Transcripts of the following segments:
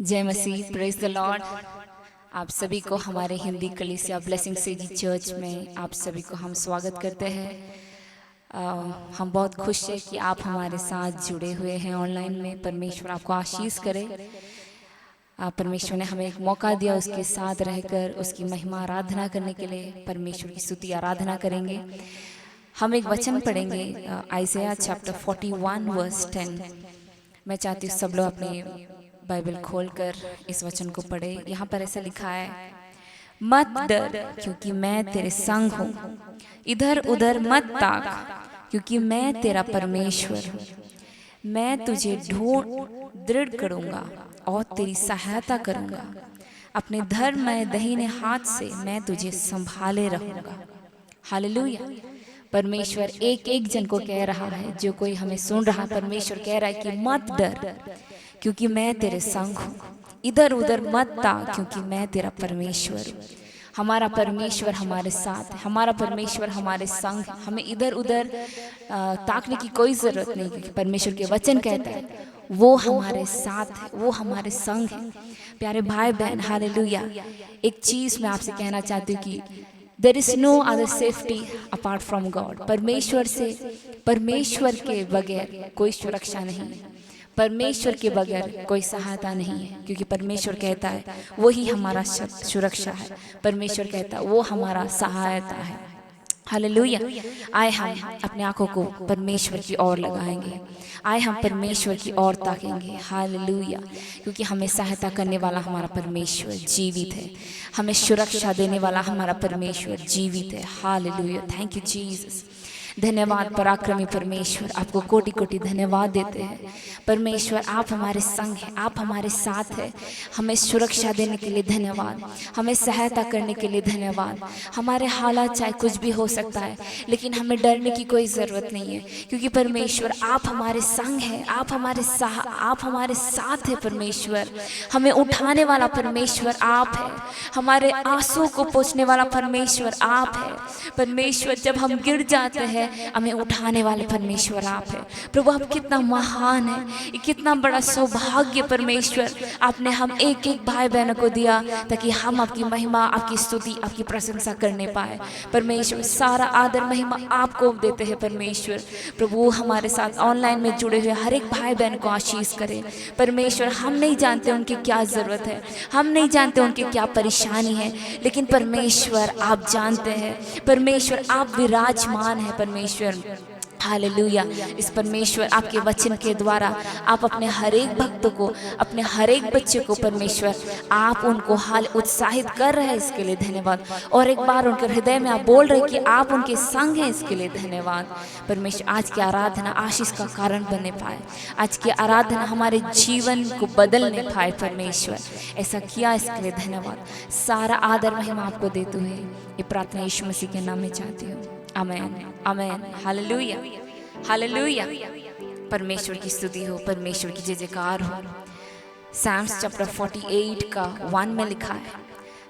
जय मसीह, praise the Lord. आप सभी को हमारे हिंदी कलीसिया ब्लेसिंग सिटी चर्च में आप सभी को हम स्वागत करते हैं। हम बहुत खुश हैं कि आप हमारे साथ जुड़े हुए हैं ऑनलाइन में। परमेश्वर आपको आशीष करे। परमेश्वर ने हमें एक मौका दिया उसके साथ रहकर उसकी महिमा आराधना करने के लिए। परमेश्वर की स्तुति आराधना करेंगे। हम एक वचन पढ़ेंगे, आइज़ाया चैप्टर 41 वर्स 10। मैं चाहती हूँ सब लोग अपनी बाइबल खोलकर इस वचन को पढ़े। यहाँ पर ऐसा लिखा है, मत डर क्योंकि मैं तेरे संग हूँ, इधर उधर मत ताक क्योंकि मैं तेरा परमेश्वर हूँ। मैं तुझे ढूंढ दृढ़ करूँगा और तेरी सहायता करूँगा। अपने धर्ममय दाहिने हाथ से मैं तुझे संभाले रहूँगा। हालेलुया। परमेश्वर एक एक जन को कह रहा है, जो कोई हमें सुन रहा, परमेश्वर कह रहा है कि मत डर क्योंकि मैं तेरे संग हूँ, इधर उधर मत ताक क्योंकि मैं तेरा परमेश्वर हूँ। हमारा परमेश्वर हमारे साथ है, हमारा परमेश्वर हमारे संग है। हमें इधर उधर ताकने की कोई ज़रूरत नहीं, क्योंकि परमेश्वर के वचन कहता है वो हमारे साथ है, वो हमारे संग है। प्यारे भाई बहन, हालेलुया। एक चीज़ मैं आपसे कहना चाहती हूँ कि there is no other safety apart from God. परमेश्वर के बगैर कोई सुरक्षा नहीं है, परमेश्वर के बगैर कोई सहायता नहीं है, क्योंकि परमेश्वर कहता है वो ही हमारा सुरक्षा है। परमेश्वर कहता है वो हमारा सहायता है। हालेलुया। आए हम अपने आंखों को परमेश्वर की ओर लगाएंगे, आए हम परमेश्वर की ओर ताकेंगे। हालेलुया। क्योंकि हमें सहायता करने वाला हमारा परमेश्वर जीवित है, हमें सुरक्षा देने वाला हमारा परमेश्वर जीवित है। हालेलुया। Thank you Jesus. धन्यवाद पराक्रमी परमेश्वर, आपको कोटि कोटि धन्यवाद देते हैं। परमेश्वर आप हमारे संग हैं, आप हमारे साथ हैं। हमें सुरक्षा देने के लिए धन्यवाद, हमें सहायता करने के लिए धन्यवाद। हमारे हालात चाहे कुछ भी हो सकता है, लेकिन हमें डरने की कोई ज़रूरत नहीं है, क्योंकि परमेश्वर आप हमारे संग हैं, आप हमारे साथ हैं। परमेश्वर हमें उठाने वाला परमेश्वर आप है, हमारे आंसू को पोंछने वाला परमेश्वर आप है। परमेश्वर जब हम गिर जाते हैं हमें उठाने वाले परमेश्वर आप है। प्रभु आप कितना महान है, ये कितना बड़ा सौभाग्य परमेश्वर आपने हम एक एक भाई बहनों को दिया, ताकि हम आपकी महिमा, आपकी स्तुति, आपकी प्रशंसा करने पाए। परमेश्वर सारा आदर महिमा आपको देते हैं। परमेश्वर प्रभु हमारे साथ ऑनलाइन में जुड़े हुए हर एक भाई बहन को आशीष करें। परमेश्वर हम नहीं जानते उनकी क्या ज़रूरत है, हम नहीं जानते उनकी क्या परेशानी है, लेकिन परमेश्वर आप जानते हैं। परमेश्वर आप विराजमान है। परमेश्वर हालेलुया। इस परमेश्वर आपके वचन के द्वारा आप अपने हर एक भक्त को, अपने हर एक बच्चे को परमेश्वर आप उनको हाल उत्साहित कर रहे हैं, इसके लिए धन्यवाद। और एक बार उनके हृदय में आप बोल रहे हैं कि आप उनके संग हैं, इसके लिए धन्यवाद। परमेश्वर आज की आराधना आशीष का कारण बनने पाए, आज की आराधना हमारे जीवन को बदलने पाए। परमेश्वर ऐसा किया, इसके लिए धन्यवाद। सारा आदर महिमा आपको देते हुए ये प्रार्थना यीशु मसीह के नाम में चाहती हूँ। Amen, amen. Hallelujah, hallelujah. परमेश्वर की स्तुति हो, परमेश्वर की जय जयकार हो। साम्स चैप्टर 48 का 1 में लिखा है,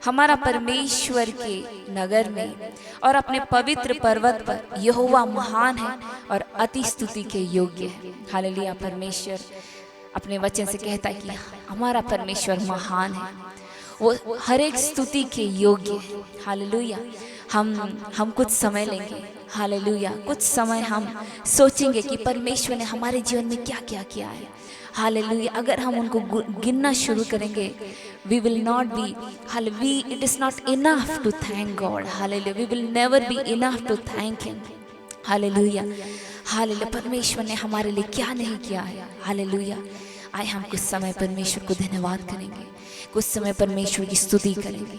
हमारा परमेश्वर के नगर में और अपने पवित्र पर्वत पर यहोवा महान है और अति स्तुति के योग्य है। हालेलुया। परमेश्वर अपने वचन से कहता है कि हमारा परमेश्वर महान है, वो हर एक स्तुति के योग्य है। हालेलुया। हम कुछ समय लेंगे, हालेलुया, कुछ समय हम सोचेंगे कि परमेश्वर ने हमारे जीवन में क्या क्या किया है। हालेलुया। अगर हम उनको गिनना शुरू करेंगे, we will not be, it is not enough to thank God. Hallelujah. We will never be enough to thank him. Hallelujah, hallelujah. परमेश्वर ने हमारे लिए क्या नहीं किया है। हालेलुया। आए हम कुछ समय परमेश्वर को धन्यवाद करेंगे, कुछ समय परमेश्वर की स्तुति करेंगे,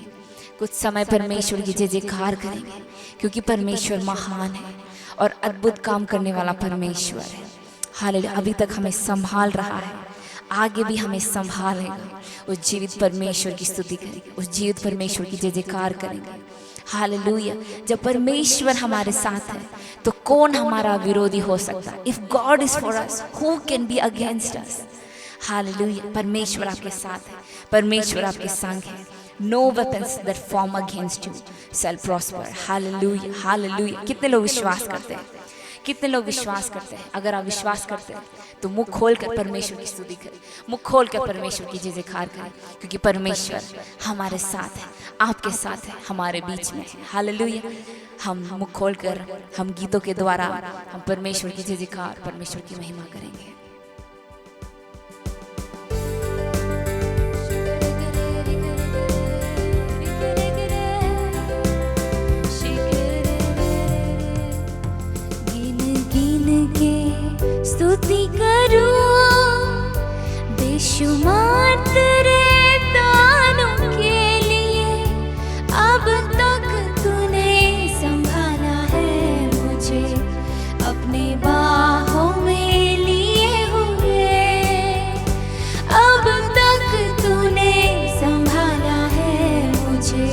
कुछ समय परमेश्वर की जय जयकार करेंगे, क्योंकि परमेश्वर महान है और अद्भुत काम करने वाला परमेश्वर है। हालेलुया। अभी तक हमें संभाल रहा है, आगे भी हमें संभालेगा। उस जीवित परमेश्वर की स्तुति करेंगे, उस जीवित परमेश्वर की जय जयकार करेंगे। हालेलुया। जब परमेश्वर हमारे साथ है तो कौन हमारा विरोधी हो सकता है? If God is for us, who can be against us? Hallelujah. परमेश्वर आपके साथ है, परमेश्वर आपके संग है। No weapons that form against you shall prosper. Hallelujah, hallelujah. कितने लोग विश्वास करते हैं कितने लोग विश्वास करते हैं? अगर आप विश्वास करते हैं तो मुख खोलकर परमेश्वर की स्तुति करें, मुख खोलकर परमेश्वर की जय जयकार करें, क्योंकि परमेश्वर हमारे साथ है, आपके साथ है, हमारे बीच में है। हालेलुया। हम मुख खोलकर, हम गीतों के द्वारा हम परमेश्वर की जय जयकार, परमेश्वर की महिमा करेंगे। स्तुति करूं बेशुमार तेरे दानों के लिए, अब तक तूने संभाला है मुझे अपने बाहों में लिए हुए, अब तक तूने संभाला है मुझे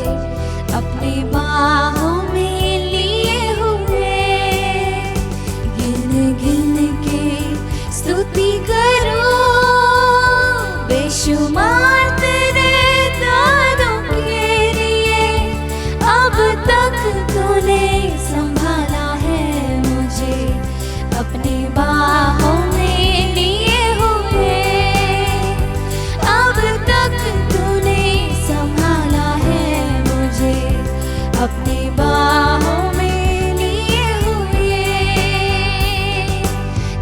अपने बाहों में लिए हुए। गिन गिन के स्तुति करो बेशुमार तेरे दानों के लिए, अब तक तूने संभाला है मुझे अपनी बाहों में लिए हुए, अब तक तूने संभाला है मुझे अपनी बाहों में लिए हुए।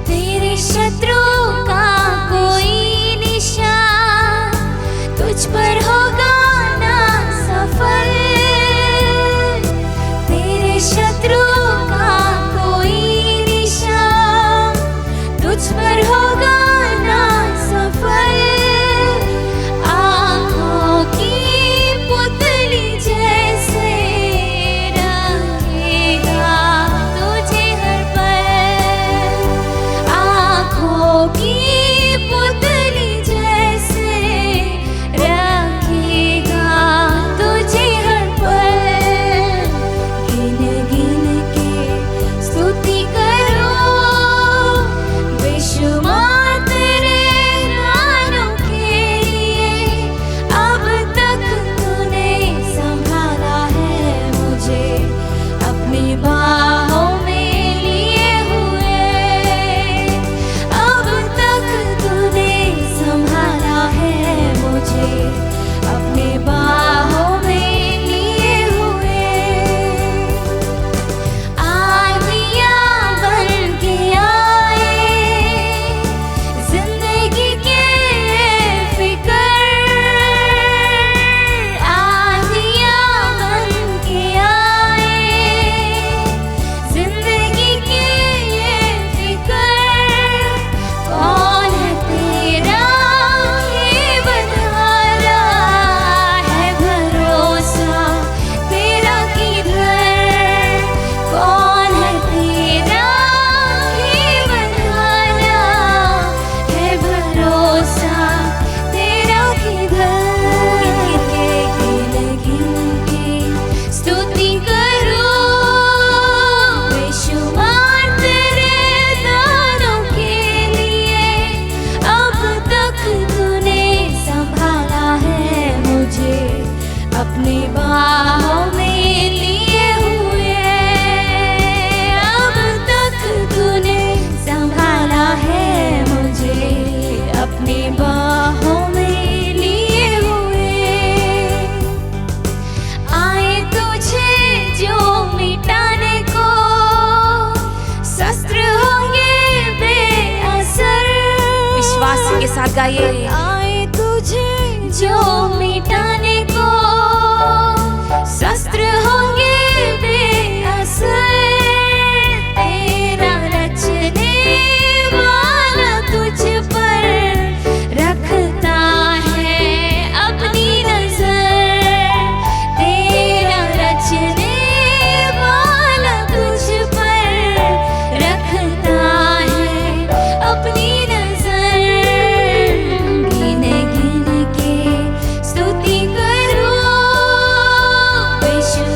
तेरे शत्रुओं का कोई निशान तुझ पर होगा ना सफल, तेरे शत्रुओं का कोई निशान तुझ पर होगा ना सफल। आँखों की पुतली जैसे रखेगा तुझे हर पल, आँखों की पुतली जैसे रखेगा तुझे हर पल। गिन गिन के स्तुति करो बेशुमार तेरे दानों के लिए, अब तक तूने संभाला है मुझे अपनी बाहों में लिए हुए, अब तक तूने संभाला है मुझे अपनी बाहों में लिए हुए। आंधियाँ बन के आए जिंदगी के फिकर, आंधियाँ बन के आए जिंदगी के फिकर। कौन है तेरा ये बधारा है भरोसा तेरा किधर, कौन है तेरा ये बधारा है भरोसा तेरा किधर। गिन गिन के स्तुति करो बेशुमार तेरे दानों के लिए, अब तक तूने संभाला है मुझे अपनी बाहों में लिए हुए, अब तक तूने संभाला है मुझे अपनी बाहों में लिए हुए। आए तुझे जो मिटाने को शस्त्र होंगे बेअसर, विश्वास के साथ गाइए। आए तुझे जो मिटाने को शस्त्र होंगे बेअसर, तेरा रचने वाला तुझ पर रखता है अपनी नजर, तेरा रचने वाला तुझ पर रखता है अपनी नजर। गिन गिन के स्तुति करो बेशुमार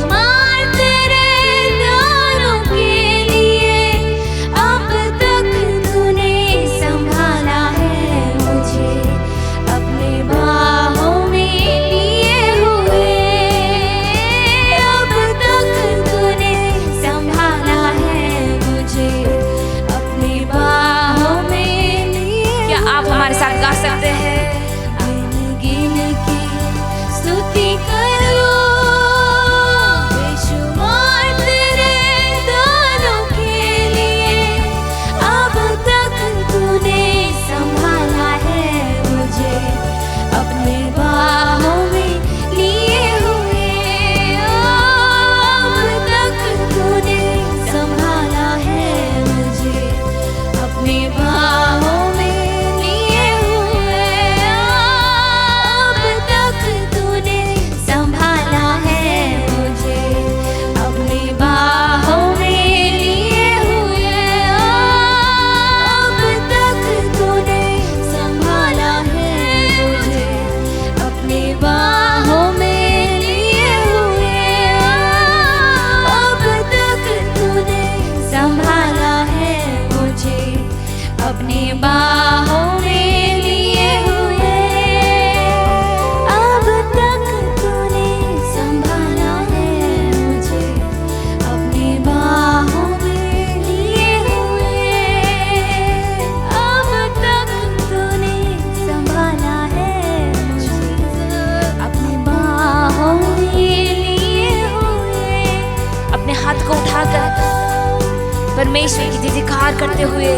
परमेश्वर की जयकार करते हुए,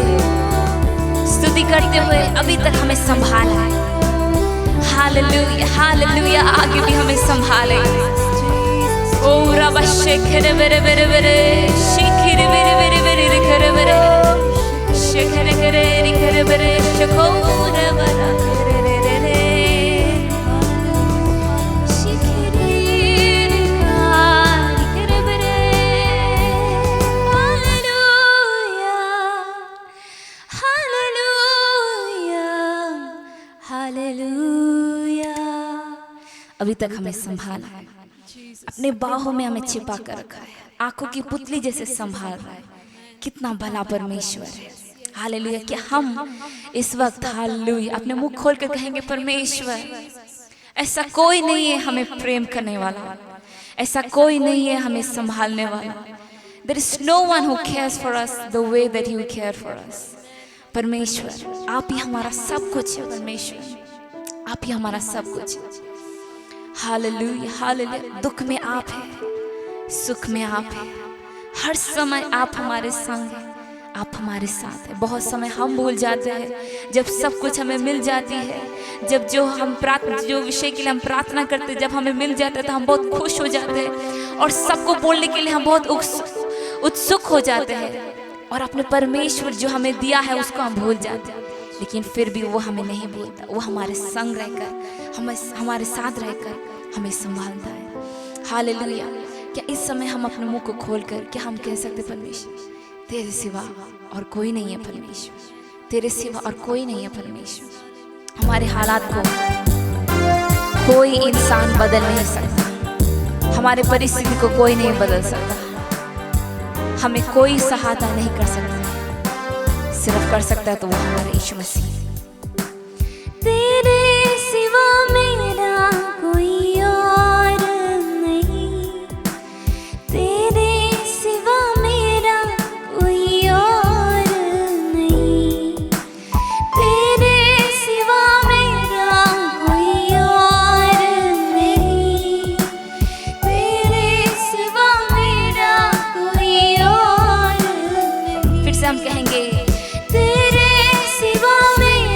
स्तुति करते हुए अभी तक हमें संभाला है। हालेलुया हालेलुया, आगे भी हमें संभाले। ओ रबा शेखरे बेरे बेरे बेरे, शेखरे बेरे बेरे बेरे रिखरे बेरे, शेखरे करे रिखरे बेरे, शेखोरे बरा करे रे रे रे, शेखरे रिखरे बेरे। Hallelujah hallelujah hallelujah. अभी तक हमें संभाला है, अपने बाहों में हमें छिपा कर रखा है, आंखों की पुतली जैसे संभाल रहा है। कितना भला परमेश्वर है। हालेलुया। क्या हम इस वक्त हालेलुया अपने मुंह खोल कर कहेंगे, परमेश्वर ऐसा कोई नहीं है हमें प्रेम करने वाला, ऐसा कोई नहीं है हमें संभालने वाला। There is no one who cares for us the way that you care for us। परमेश्वर आप ही हमारा सब कुछ है। परमेश्वर आप ही हमारा सब कुछ है। Hallelujah hallelujah. दुख में आप हैं, सुख में आप हैं, हर समय आप हमारे संग हैं, आप हमारे साथ हैं। बहुत समय हम भूल जाते हैं जब सब कुछ हमें मिल जाती है, जब जो विषय के लिए हम प्रार्थना करते हैं जब हमें मिल जाता है तो हम बहुत खुश हो जाते हैं और सबको बोलने के लिए हम बहुत उत्सुक हो जाते हैं, और अपने परमेश्वर जो हमें दिया है उसको हम भूल जाते हैं। लेकिन फिर भी वो हमें नहीं भूलता, वो हमारे संग रहकर, हमारे साथ रहकर हमें संभालता है। हालेलुया। क्या इस समय हम अपने मुंह को खोलकर क्या हम कह सकते, परमेश्वर तेरे सिवा और कोई नहीं है, परमेश्वर तेरे सिवा और कोई नहीं है। परमेश्वर हमारे हालात को कोई इंसान बदल नहीं सकता, हमारे परिस्थिति को कोई नहीं बदल सकता, हमें कोई सहायता नहीं कर सकता, सिर्फ कर सकता है तो वो हमारे यीशु मसीह। तेरे सिवा मेरा कोई और नहीं, तेरे सिवा मेरा कोई और नहीं, तेरे सिवा मेरा कोई और नहीं, तेरे सिवा मेरा कोई और नहीं। फिर से हम कहेंगे, तेरे सिवा मेरा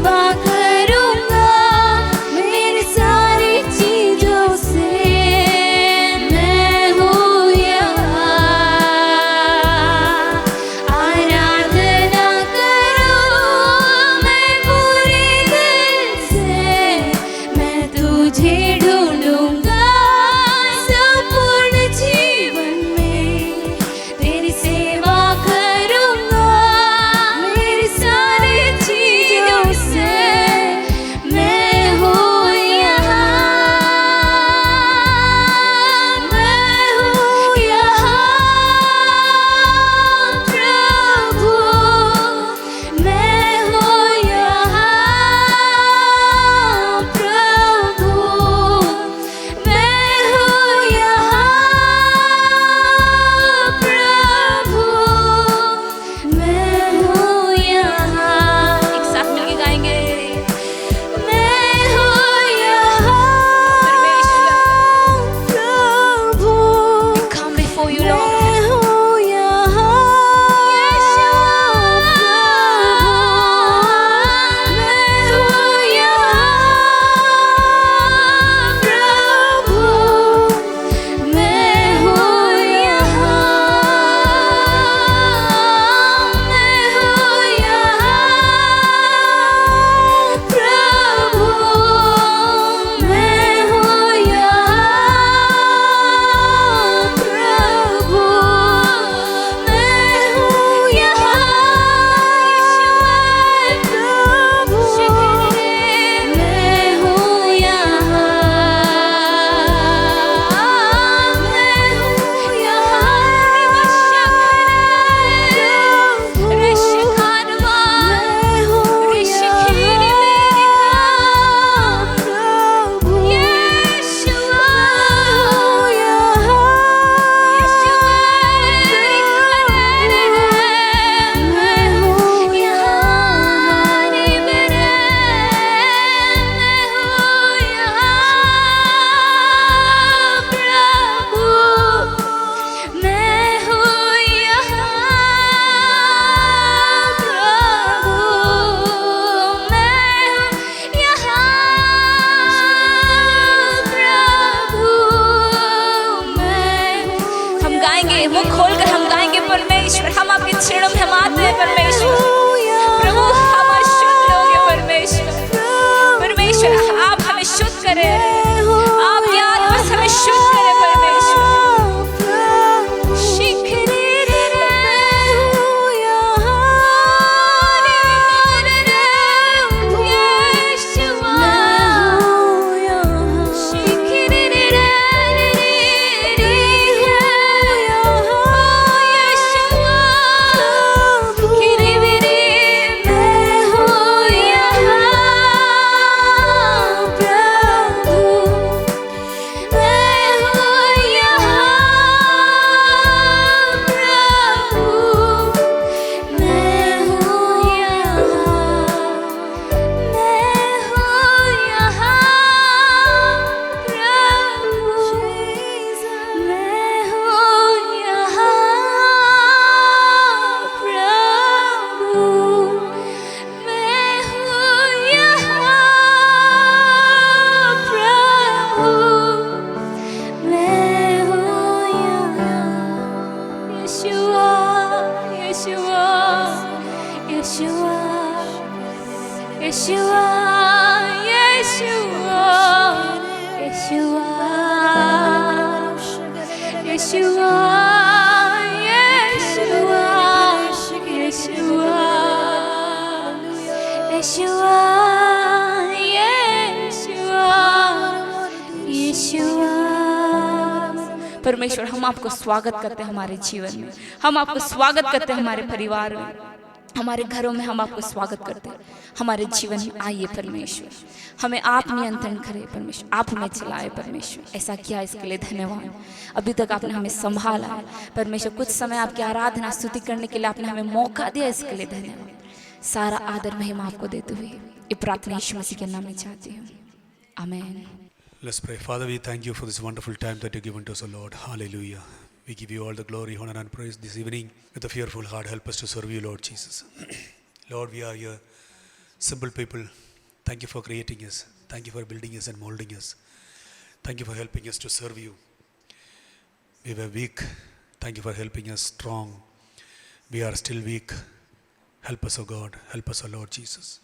सेवा करूँगा मेरी सारी चीजों से। मैं हूँ यहाँ, आराधना करूँ मैं पूरे दिल से। मैं तुझे ढूंढूंगा संपूर्ण जीवन में, तेरी सेवा करूँगा मेरी सारी चीजों से। मैं हूँ यहाँ, मैं हूँ यहाँ प्रभु, मैं हूँ यहाँ प्रभु, मैं हूँ यहाँ प्रभु, मैं हूँ यहाँ। एक साथ मिलके गाएंगे। मैं हूँ यहाँ प्रभु, Come before you, Lord. मैं हूँ यहाँ प्रभु, मैं हूँ यहाँ प्रभु, मैं हूँ यहाँ प्रभु, मैं हूँ यहाँ प्रभु, मैं हूँ यहाँ, मैं हूँ हम गाएंगे, मुंह खोलकर हम गाएंगे परमेश्वर, हम आपके चरणों में हम आते हैं परमेश्वर। प्रभु हम शुद्ध लोग हैं परमेश्वर। परमेश्वर आप हमें शुद्ध करें, आपकी आत्मा से हमें शुद्ध करें परमेश्वर। Yeshua, Yeshua, Yeshua, Yeshua, Yeshua, Yeshua, Yeshua, Yeshua, Yeshua। परमेश्वर हम आपको स्वागत करते हैं हमारे जीवन में, हम आपको स्वागत करते हैं हमारे परिवार में, हमारे घरों में हम आपको स्वागत करते हैं। हमारे जीवन में आइए परमेश्वर, हमें आप नियंत्रण करें परमेश्वर, आप हमें चलाए परमेश्वर। ऐसा किया इसके लिए धन्यवाद। अभी तक आपने हमें संभाला है परमेश्वर, कुछ समय आपकी आराधना स्तुति करने के लिए आपने हमें मौका दिया, इसके लिए धन्यवाद। सारा आदर महिमा आपको देते हुए ये प्रार्थना यीशु मसीह के नाम में चाहती हूँ, आमीन। Let's pray. Father, we thank you for this wonderful time that you've given to us, O Lord. Hallelujah. We give you all the glory, honor, and praise this evening with a fearful heart. Help us to serve you, Lord Jesus. Lord, we are here Simple people, thank you for creating us. Thank you for building us and molding us. Thank you for helping us to serve you. We were weak. Thank you for helping us strong. We are still weak. Help us, O God. Help us, O Lord Jesus.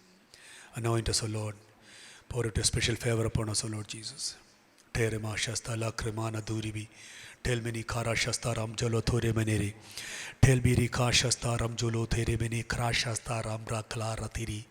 Anoint us, O Lord. Pour out a special favor upon us, O Lord Jesus. Terema shasta lakrimana duribi. Tell many kara shasta ram jolo thore menere. Tell biri ka shasta ram jolo there mene kra shasta ram ra kala ratiri.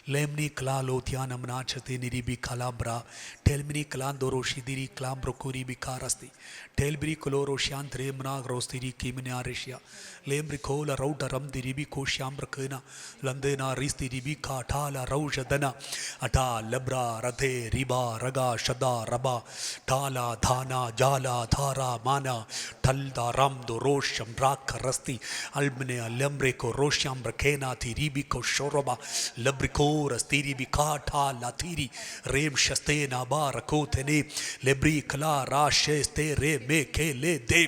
Lemni kla lotianam nachate niribi kalabra. Tell many klan doroshi diri klam brokuri bikarasti. Tell biri koloro shantre mna grostiri kiminarisha. Lembri kola rauta ram diribi ko shambrakena. Landena risti ribi ka tala raujadana. Ata labra rate riba raga shada raba. Tala dhana jala thara mana. Talda ram dorosham raka rasti. Almne alembre ko rosham brakena tiribi ko shoroba. Labriko rastiri bikata latiri. Rem shastena barakotene. Lebri kala rashe ste re me ke le de.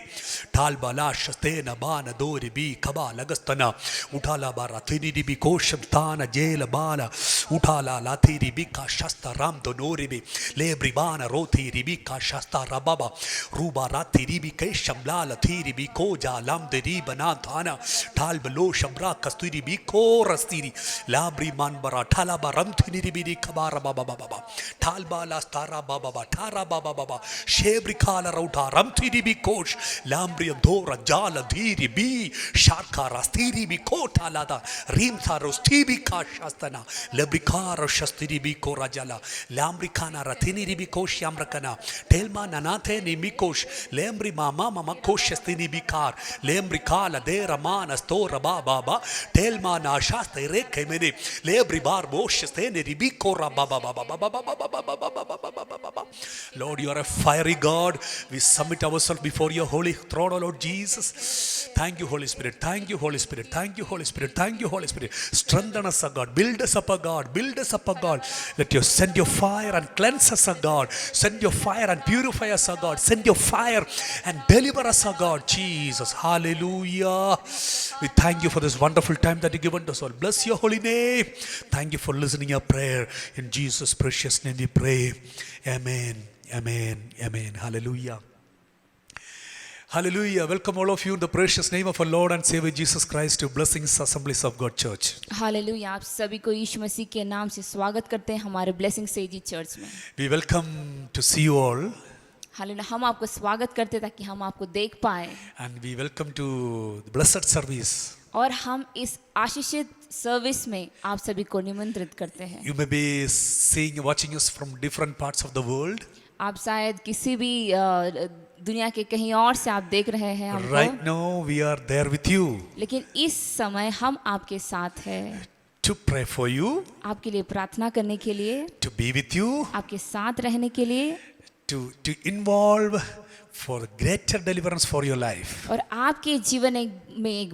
Talbala shastena bana dori bi kaba lagastana. Utala baratini bi kosham tana jela bala. Utala latiri bika shasta ram donori bi. Lebri bana roti ribika shasta rababa. Ruba rati ribi kesham la latiri bi koja lam de ribana thana. Talbalo shamra kasturi bi ko rastiri. Labri manbara talaba ramthini ribi kabara baba baba. Talba la stara baba baba tara baba baba. Shebri kala rauta ramthini bi kosh. Lambri andora jala dhiri bi. Sharka rastiri bi kota lada. Rimtha rostibi ka shastana. Lebrikara shastiri bi ko rajala. Lambri kana ratini ribi kosh yamrakana. Telma nanate ni mikosh. Lembri mama mama kosh shastini bi kar. Lembri kala dera mana stora baba baba. Telma na shasta reke mene. Lebri bar bosh stene ribi kora baba baba baba baba baba baba. Lord, you are a fiery God. We submit ourselves before your holy throne, O Lord Jesus. Thank you, Holy Spirit. Thank you, Holy Spirit. Thank you, Holy Spirit. Thank you, Holy Spirit. Strengthen us, O God. Build us up, O God. Build us up, O God. Let you send your fire and cleanse us, O God. Send your fire and purify us, O God. Send your fire and deliver us, O God. Jesus. Hallelujah. We thank you for this wonderful time that you given to us all. Bless your holy name. Thank you for listening our prayer. In Jesus' precious name we pray. Amen. Amen. Amen. Hallelujah. Hallelujah. Welcome all of you in the precious name of our Lord and Savior Jesus Christ to Blessings Assemblies of God Church. Hallelujah. आप सभी को यीशु मसीह के नाम से स्वागत करते हैं हमारे ब्लेसिंग सेजी चर्च में। We welcome to see you all hallelujah. हम आपको स्वागत करते हैं ताकि हम आपको देख पाए and we welcome to the blessed service. और हम इस आशीषित सर्विस में आप सभी को निमंत्रित करते हैं। You may be seeing, watching us from different parts of the world. आप शायद किसी भी दुनिया के कहीं और से आप देख रहे हैं हमको। Right now we are there with you लेकिन इस समय हम आपके साथ हैं to pray for you, आपके लिए प्रार्थना करने के लिए, to be with you, आपके साथ रहने के लिए to involve for greater deliverance for your life. और आपके जीवन में एक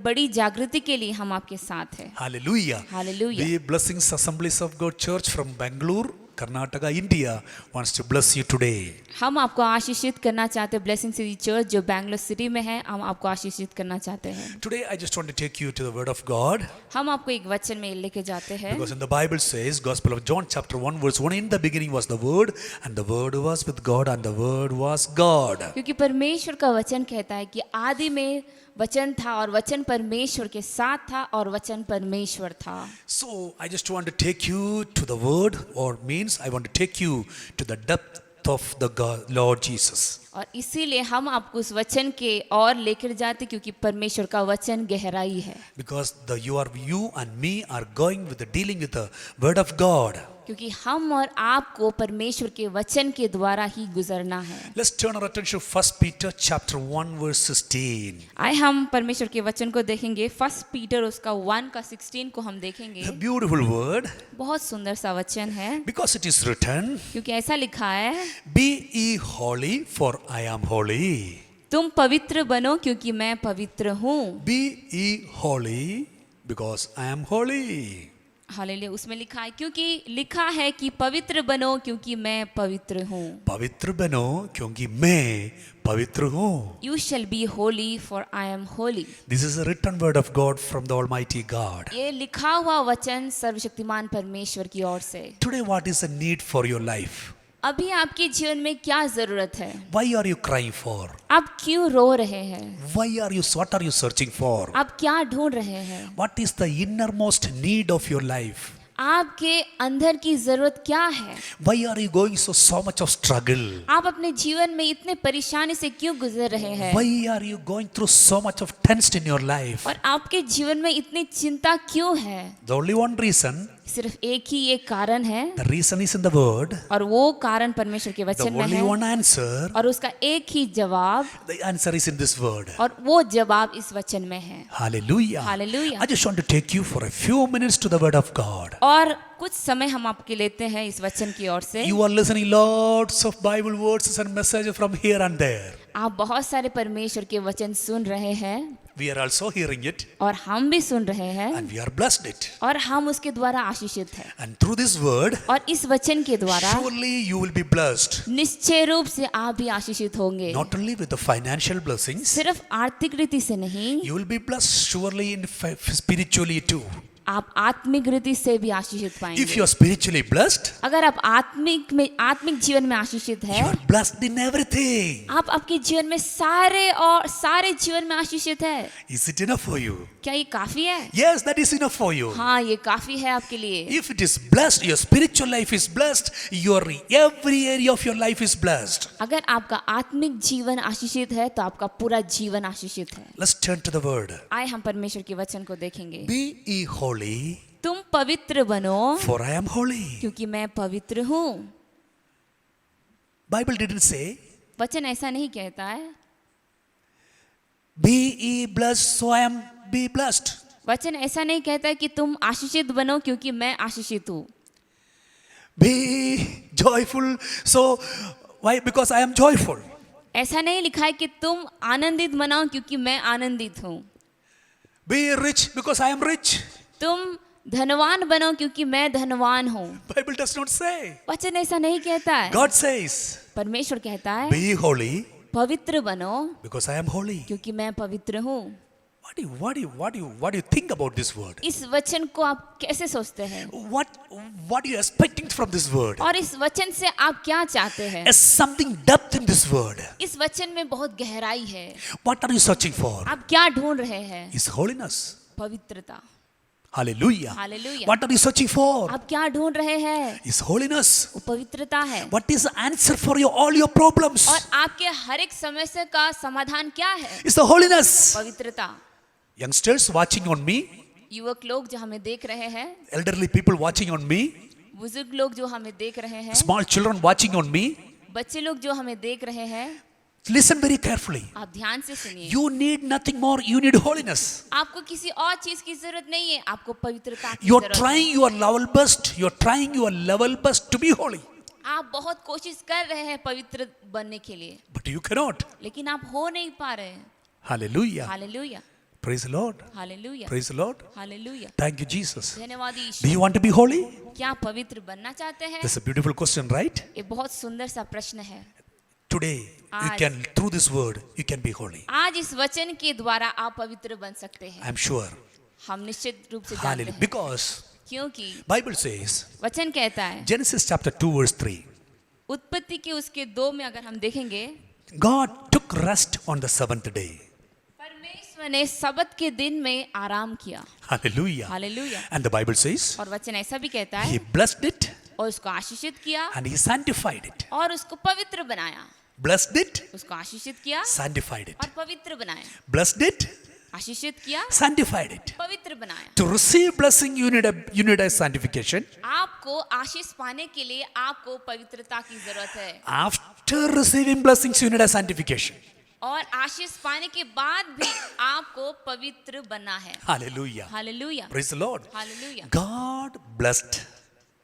बड़ी जागृति के लिए हम आपके साथ हैं। Hallelujah. Hallelujah. The Blessings Assemblies of God Church from Bangalore, Karnataka, India wants to bless you today. हम आपको आशीषित करना चाहते हैं। ब्लेसिंग सिटी चर्च जो बैंगलोर सिटी में है, हम आपको आशीषित करना चाहते हैं। Today I just want to take you to the Word of God. हम आपको एक वचन में लेके जाते हैं। Because in the Bible says, Gospel of John chapter 1 verse 1, in the beginning was the Word, and the Word was with God, and the Word was God. क्योंकि परमेश्वर का वचन कहता है कि आदि में वचन था और वचन परमेश्वर के साथ था और वचन परमेश्वर था। So I just want to take you to the Word, or means I want to take you to the depth of the God, Lord Jesus. और इसीलिए हम आपको उस वचन के और लेकर जाते क्योंकि परमेश्वर का वचन गहराई है। Because you and me are going with the dealing with the Word of God. क्योंकि हम और आपको परमेश्वर के वचन के द्वारा ही गुजरना है। Let's turn our attention to 1 Peter chapter 1 verse 16. आए हम परमेश्वर के वचन को देखेंगे। 1 पीटर उसका 1 का 16 को हम देखेंगे। A beautiful word. बहुत सुंदर सा वचन है Because it is written, क्योंकि ऐसा लिखा है, be ye holy for I am holy. तुम पवित्र बनो क्योंकि मैं पवित्र हूँ। Be ye holy because I am holy. Hallelujah, उसमें लिखा है क्योंकि लिखा है कि पवित्र बनो क्योंकि मैं पवित्र हूँ. पवित्र बनो क्योंकि मैं पवित्र हूँ. You shall be holy for I am holy. This is a written word of God from the Almighty God. ये लिखा हुआ वचन सर्वशक्तिमान परमेश्वर की ओर से. Today what is the need for your life? अभी आपके जीवन में क्या जरूरत है? Why are you crying for? आप क्यों रो रहे हैं? What are you searching for? आप क्या ढूंढ रहे हैं? What is the innermost need of your life? आपके अंदर की जरूरत क्या है? Why are you going so much of struggle? आप अपने जीवन में इतने परेशानी से क्यों गुजर रहे हैं? Why are you going through so much of tension in your life? और आपके जीवन में इतनी चिंता क्यों है? The only one reason, सिर्फ एक ही एक कारण है, the reason is in the word. और वो कारण परमेश्वर के The वचन में only है, one answer, और उसका एक ही जवाब, the answer is in this word. और वो जवाब इस वचन में है. Hallelujah. Hallelujah. I just want to take you for a few minutes to the word of God. और कुछ समय हम आपके लेते हैं इस वचन की ओर से. You are listening lots of Bible verses and messages from here and there. आप बहुत सारे परमेश्वर के वचन सुन रहे हैं We are also hearing it और हम भी सुन रहे हैं and we are blessed it. और हम उसके द्वारा आशीषित हैं. And through this word, और इस वचन के द्वारा surely you will be blessed. निश्चय रूप से आप भी आशीषित होंगे. Not only with the financial blessings, सिर्फ आर्थिक रीति से नहीं, you will be blessed surely in spiritually too. आप आत्मिक रीति से भी आशीषित If पाएंगे. you are spiritually blessed, अगर आप आत्मिक जीवन में आशीषित you है, are blessed in everything. आप आपके जीवन में सारे जीवन में आशीषित है. Is it enough for you? क्या ये काफी है? Yes, that is enough for you. हाँ, ये काफी है आपके लिए. If it is blessed, your spiritual life is blessed, your every area of your life is blessed. अगर आपका आत्मिक जीवन आशीषित है तो आपका पूरा जीवन आशीषित है. Let's turn to the word. आए हम परमेश्वर के वचन को देखेंगे. Be ye holy, तुम पवित्र बनो for I am holy. क्योंकि मैं पवित्र हूँ. Bible didn't say, वचन ऐसा नहीं कहता है. be ye blessed, so I am be blessed. वचन ऐसा नहीं कहता है कि तुम आशीषित बनो क्योंकि मैं आशीषित हूँ. Be joyful, so why? Because I am joyful. ऐसा नहीं लिखा है कि तुम आनंदित बनाओ क्योंकि मैं आनंदित हूँ. Be rich because I am rich. तुम धनवान बनो क्योंकि मैं धनवान हूँ. Bible does not say. वचन ऐसा नहीं कहता है. God says, परमेश्वर कहता है be holy पवित्र बनो because I am holy. क्योंकि मैं पवित्र हूँ. What do you think about this word? इस वचन को आप कैसे सोचते हैं? What are you expecting from this word? और इस वचन से आप क्या चाहते हैं? Is something depth in this word? इस वचन में बहुत गहराई है. What are you searching for? आप क्या ढूंढ रहे हैं? Is holiness. पवित्रता. Hallelujah. Hallelujah. What are you searching for? आप क्या ढूंढ रहे हैं? Is holiness. वो पवित्रता है. What is the answer for all your problems? और आपके हर एक समस्या का समाधान क्या है? Is the holiness. पवित्रता. Youngsters watching on me, युवक लोग जो हमें देख रहे हैं, elderly people watching on me, बुजुर्ग लोग जो हमें देख रहे हैं, small children watching on me, बच्चे लोग जो हमें देख रहे हैं, listen very carefully. आप ध्यान से सुनिए. You need nothing more, you need holiness. आपको किसी और चीज की जरूरत नहीं है, आपको पवित्रता की You're जरूरत है. trying your level best, you're trying your level best to be holy, आप बहुत कोशिश कर रहे हैं पवित्र बनने के लिए, but you cannot. लेकिन आप हो नहीं पा रहे हैं. Hallelujah. Hallelujah. Praise the Lord. Hallelujah. Praise the Lord. Hallelujah. Thank you, Jesus. धन्यवाद Do Yeshu. you want to be holy? क्या पवित्र बनना चाहते हैं? That's a beautiful question, right? ये बहुत सुंदर सा प्रश्न है. Today, you आज- can, through this word, you can be holy. आज इस वचन के द्वारा आप पवित्र बन सकते हैं. I'm sure. हम निश्चित रूप से जानते Hallelujah. हैं, Because क्योंकि Bible says, वचन कहता है, Genesis chapter 2 verse 3, उत्पत्ति के उसके 2 में अगर हम देखेंगे, God took rest on the seventh day. परमेश्वर ने सबत के दिन में आराम किया. Hallelujah. Hallelujah. And the Bible says, और वचन ऐसा भी कहता He है, blessed it और उसको आशीषित किया and He sanctified it. और उसको पवित्र बनाया. Blessed it, उसको आशीषित किया sanctified it. और पवित्र बनाया. Blessed it, आशीषित किया, sanctified it. पवित्र बनाया. To receive blessing, you need a sanctification. आपको आशीष पाने के लिए आपको पवित्रता की जरूरत है. After receiving blessings, you need a sanctification. और आशीष पाने के बाद भी आपको पवित्र बनना है. Hallelujah. Hallelujah. Praise the Lord. Hallelujah. God blessed.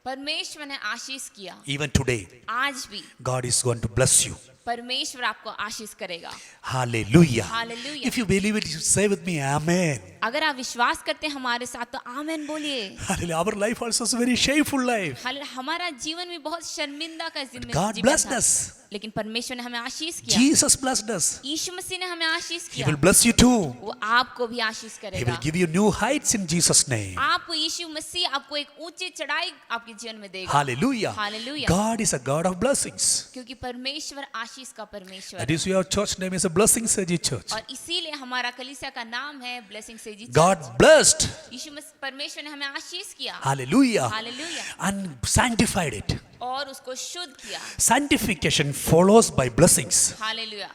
परमेश्वर ने आशीष किया. Even today, आज भी God is going to bless you. परमेश्वर आपको आशीष करेगा। Hallelujah. Hallelujah. If you believe it, you say with me, Amen. अगर आप विश्वास करते हैं हमारे साथ तो आमेन बोलिए। Hallelujah. Our life also is a very shameful life. हमारा जीवन भी बहुत शर्मिंदा का God जीवन blessed था, us. लेकिन परमेश्वर ने हमें आशीष किया। Jesus blessed us. यीशु मसीह ने हमें आशीष He किया। will bless you too. वो आपको भी आशीष He करेगा। will give you new heights in Jesus' name. आपको यीशु मसीह आपको एक ऊंची चढ़ाई आपके जीवन में देगा। Hallelujah. Hallelujah. God is a God of blessings. क्योंकि परमेश्वर आशीष का परमेश्वर That है। is your church name is a Blessing Seji Church. और इसीलिए हमारा कलीसिया का नाम है ब्लेसिंग से जी। God blessed. यीशु मसीह परमेश्वर ने हमें आशीष किया। Hallelujah. Hallelujah. And sanctified it. और उसको शुद्ध किया। Sanctification follows by blessings. Hallelujah.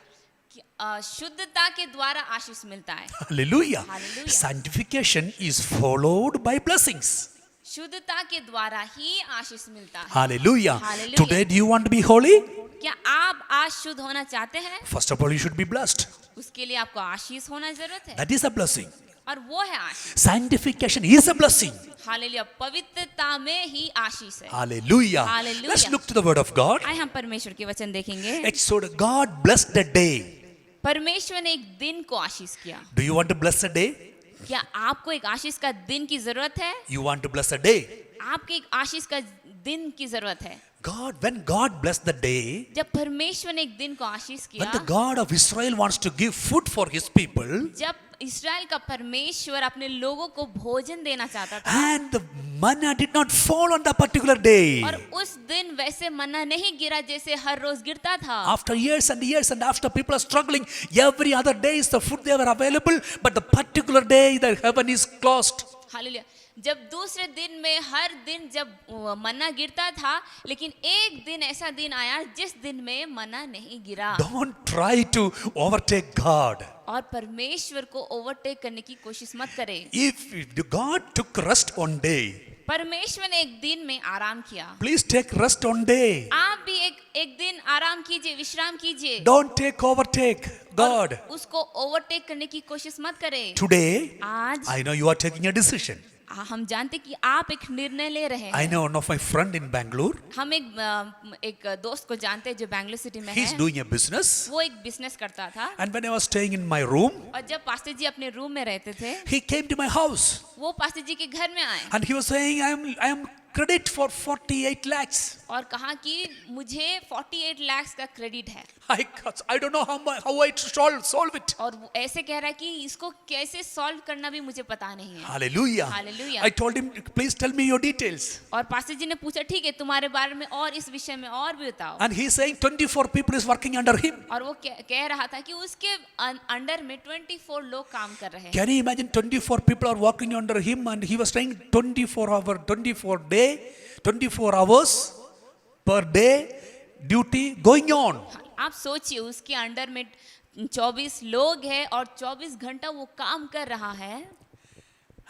शुद्धता के द्वारा आशीष मिलता है। Hallelujah. Hallelujah. Sanctification is followed by blessings. शुद्धता के द्वारा ही आशीष मिलता है। Hallelujah. Hallelujah. Today, do you want to be holy? क्या आप आज शुद्ध होना चाहते हैं? First of all, you should be blessed. उसके लिए आपको आशीष होना जरूरत है। That is a blessing. और वो है आशीष। Sanctification is a blessing. Hallelujah. पवित्रता में ही आशीष है। Hallelujah. Hallelujah. Let's look to the word of God. आइए हम परमेश्वर के वचन देखेंगे। Exodus, God blessed the day. परमेश्वर ने एक दिन को आशीष किया। Do you want to bless a day? क्या आपको एक आशीष का दिन की जरूरत है? You want to bless a day? आपके एक आशीष का दिन की जरूरत है। When God blessed the day, जब परमेश्वर ने एक दिन को आशीष when किया, the God of Israel wants to give food for his people, जब इस्राएल का परमेश्वर अपने लोगों को भोजन देना चाहता था, and the manna did not fall on the particular day. और उस दिन वैसे मन्ना नहीं गिरा जैसे हर रोज गिरता था। After years and after people are struggling, every other day is the food they were available, but the particular day the heaven is closed. Hallelujah. जब दूसरे दिन में हर दिन जब मन्ना गिरता था, लेकिन एक दिन ऐसा दिन आया जिस दिन में मन्ना नहीं गिरा। Don't try to overtake God. और परमेश्वर को ओवरटेक करने की कोशिश मत करें। If God took rest one day, परमेश्वर ने एक दिन में आराम किया, please take rest one day. आप भी एक दिन आराम कीजिए, विश्राम कीजिए। Don't overtake God. और उसको ओवरटेक करने की कोशिश मत करें। Today, आज I know you are taking a decision. हम जानते कि आप एक निर्णय ले रहे I हैं। know one of my friend in Bangalore. हम एक दोस्त को जानते हैं जो बैंगलोर सिटी में He's है। doing a business. वो एक बिजनेस करता था, And when I was staying in my room, और जब पास्टर जी अपने रूम में रहते थे, he came to my house वो पास्टर जी के घर में आए and he was saying, I am credit for 48 lakhs. और कहा कि मुझे 48 लाख का क्रेडिट है। I don't know how I solve it. और वो ऐसे कह रहा है कि इसको कैसे सॉल्व करना भी मुझे पता नहीं है। Hallelujah. Hallelujah. I told him, please tell me your details. और पास्टर जी ने पूछा, ठीक है तुम्हारे बारे में और इस विषय में और भी बताओ। And he's saying 24 people is working under him. और वो कह रहा था कि उसके अंडर में 24 लोग काम कर रहे हैं। Can you imagine 24 people are working under him and he was saying 24 hours per day duty going on. आप सोचिए उसके अंडर में 24 लोग हैं और 24 घंटा वो काम कर रहा है,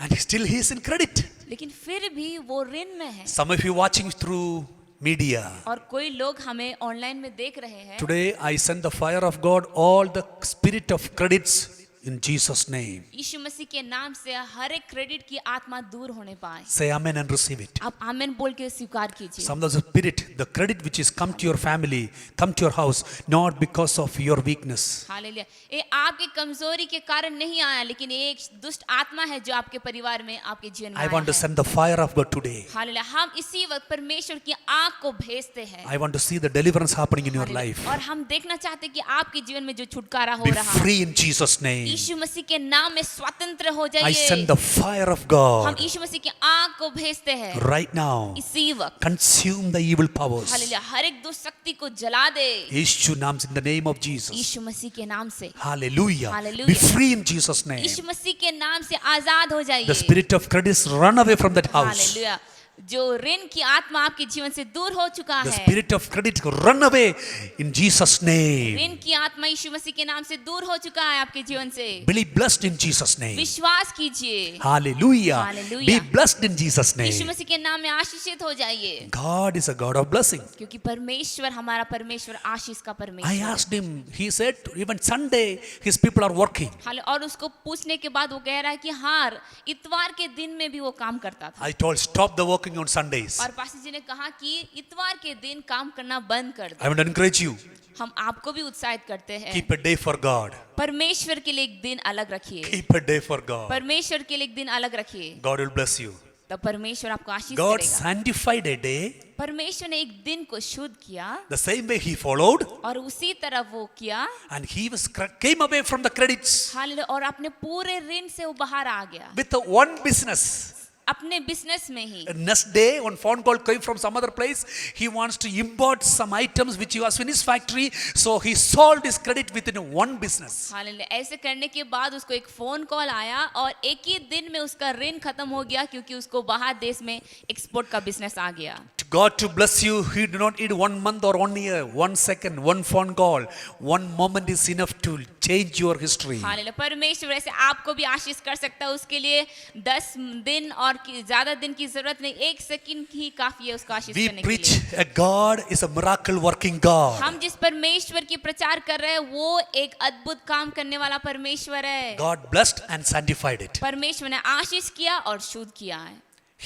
And still he is in credit. लेकिन फिर भी वो ऋण में है। Some of you watching through media. और कोई लोग हमें ऑनलाइन में देख रहे हैं। Today I send the fire of God, all the spirit of credits in Jesus' name. यीशु मसीह के नाम से हर एक क्रेडिट की आत्मा दूर होने पाए। Say amen and receive it. आप आमेन बोल के स्वीकार कीजिए। Some of the spirit, the credit which is come to your family, come to your house, not because of your weakness. Hallelujah. ये आपकी कमजोरी के कारण नहीं आया, लेकिन ये एक दुष्ट आत्मा है जो आपके परिवार में, आपके जीवन में I want to आया है। send the fire of God today. Hallelujah. हम इसी वक्त परमेश्वर की आग को भेजते हैं। I want to see the deliverance happening in your hallelujah. life. और हम देखना चाहते हैं कि आपके जीवन में जो छुटकारा हो Be रहा है, free in Jesus' name. यीशु मसीह के नाम में स्वतंत्र हो I send जाइए। the fire of हम God यीशु मसीह की आग को भेजते हैं right now. इसी वक्त। Consume the evil powers. Hallelujah. हर एक दुष्ट शक्ति को जला दे Yeshu names in the name of Jesus. यीशु मसीह के नाम से। Hallelujah. Hallelujah. Be free in Jesus' name. यीशु मसीह के नाम से आजाद हो जाइए। The spirit of credit run away from that house. Hallelujah. जो ऋण की आत्मा आपके जीवन से दूर हो चुका The है, spirit of credit run away in Jesus' name. ऋण की आत्मा यीशु मसीह के नाम से दूर हो चुका है आपके जीवन से। Be blessed in Jesus' name. विश्वास कीजिए। Hallelujah. Hallelujah. Be blessed in Jesus' Yeshu name. मसीह के नाम में आशीषित हो जाइए, God is a God of blessing. क्योंकि परमेश्वर हमारा परमेश्वर आशीष का I परमेश्वर है। asked him, he said, even Sunday, his people are working. हाले और उसको पूछने के बाद वो कह रहा है कि हाँ, इतवार के दिन में भी वो काम करता था। I told, stop the working working on Sundays. और पास्टर जी ने कहा कि इतवार के दिन काम करना बंद कर I दो। want to encourage you. हम आपको भी उत्साहित करते हैं, Keep a day for God. परमेश्वर के लिए एक दिन अलग रखिए, Keep a day for God. परमेश्वर के लिए एक दिन अलग रखिए, God will bless you. तो परमेश्वर आपको आशीष God करेगा। sanctified a day परमेश्वर ने एक दिन को शुद्ध किया the same way he followed, और उसी तरह वो किया, and he came away from the credits hallelujah, और अपने पूरे ऋण से वो बाहर आ गया, with one business. अपने बिजनेस में ही। Next day, one phone call came from some other place. He wants to import some items which he was in his factory, so he solved his credit within one business. Hallelujah, ऐसे करने के बाद उसको एक phone call आया और एक ही दिन में उसका ऋण खत्म हो गया, क्योंकि उसको बाहर देश में एक्सपोर्ट का बिजनेस आ गया। To God to bless you, He do not need 1 month or 1 year, 1 second, 1 phone call. 1 moment is enough to change your history. Hallelujah, परमेश्वर ऐसे आपको भी आशीष कर सकता है, उसके लिए 10 दिन और ज्यादा दिन की जरूरत नहीं, 1 सेकंड ही काफी है उसको आशीष We करने के preach लिए। a God is a miracle working God. हम जिस परमेश्वर की प्रचार कर रहे हैं वो एक अद्भुत काम करने वाला परमेश्वर है। God blessed and sanctified it. परमेश्वर ने आशीष किया और शुद्ध किया है।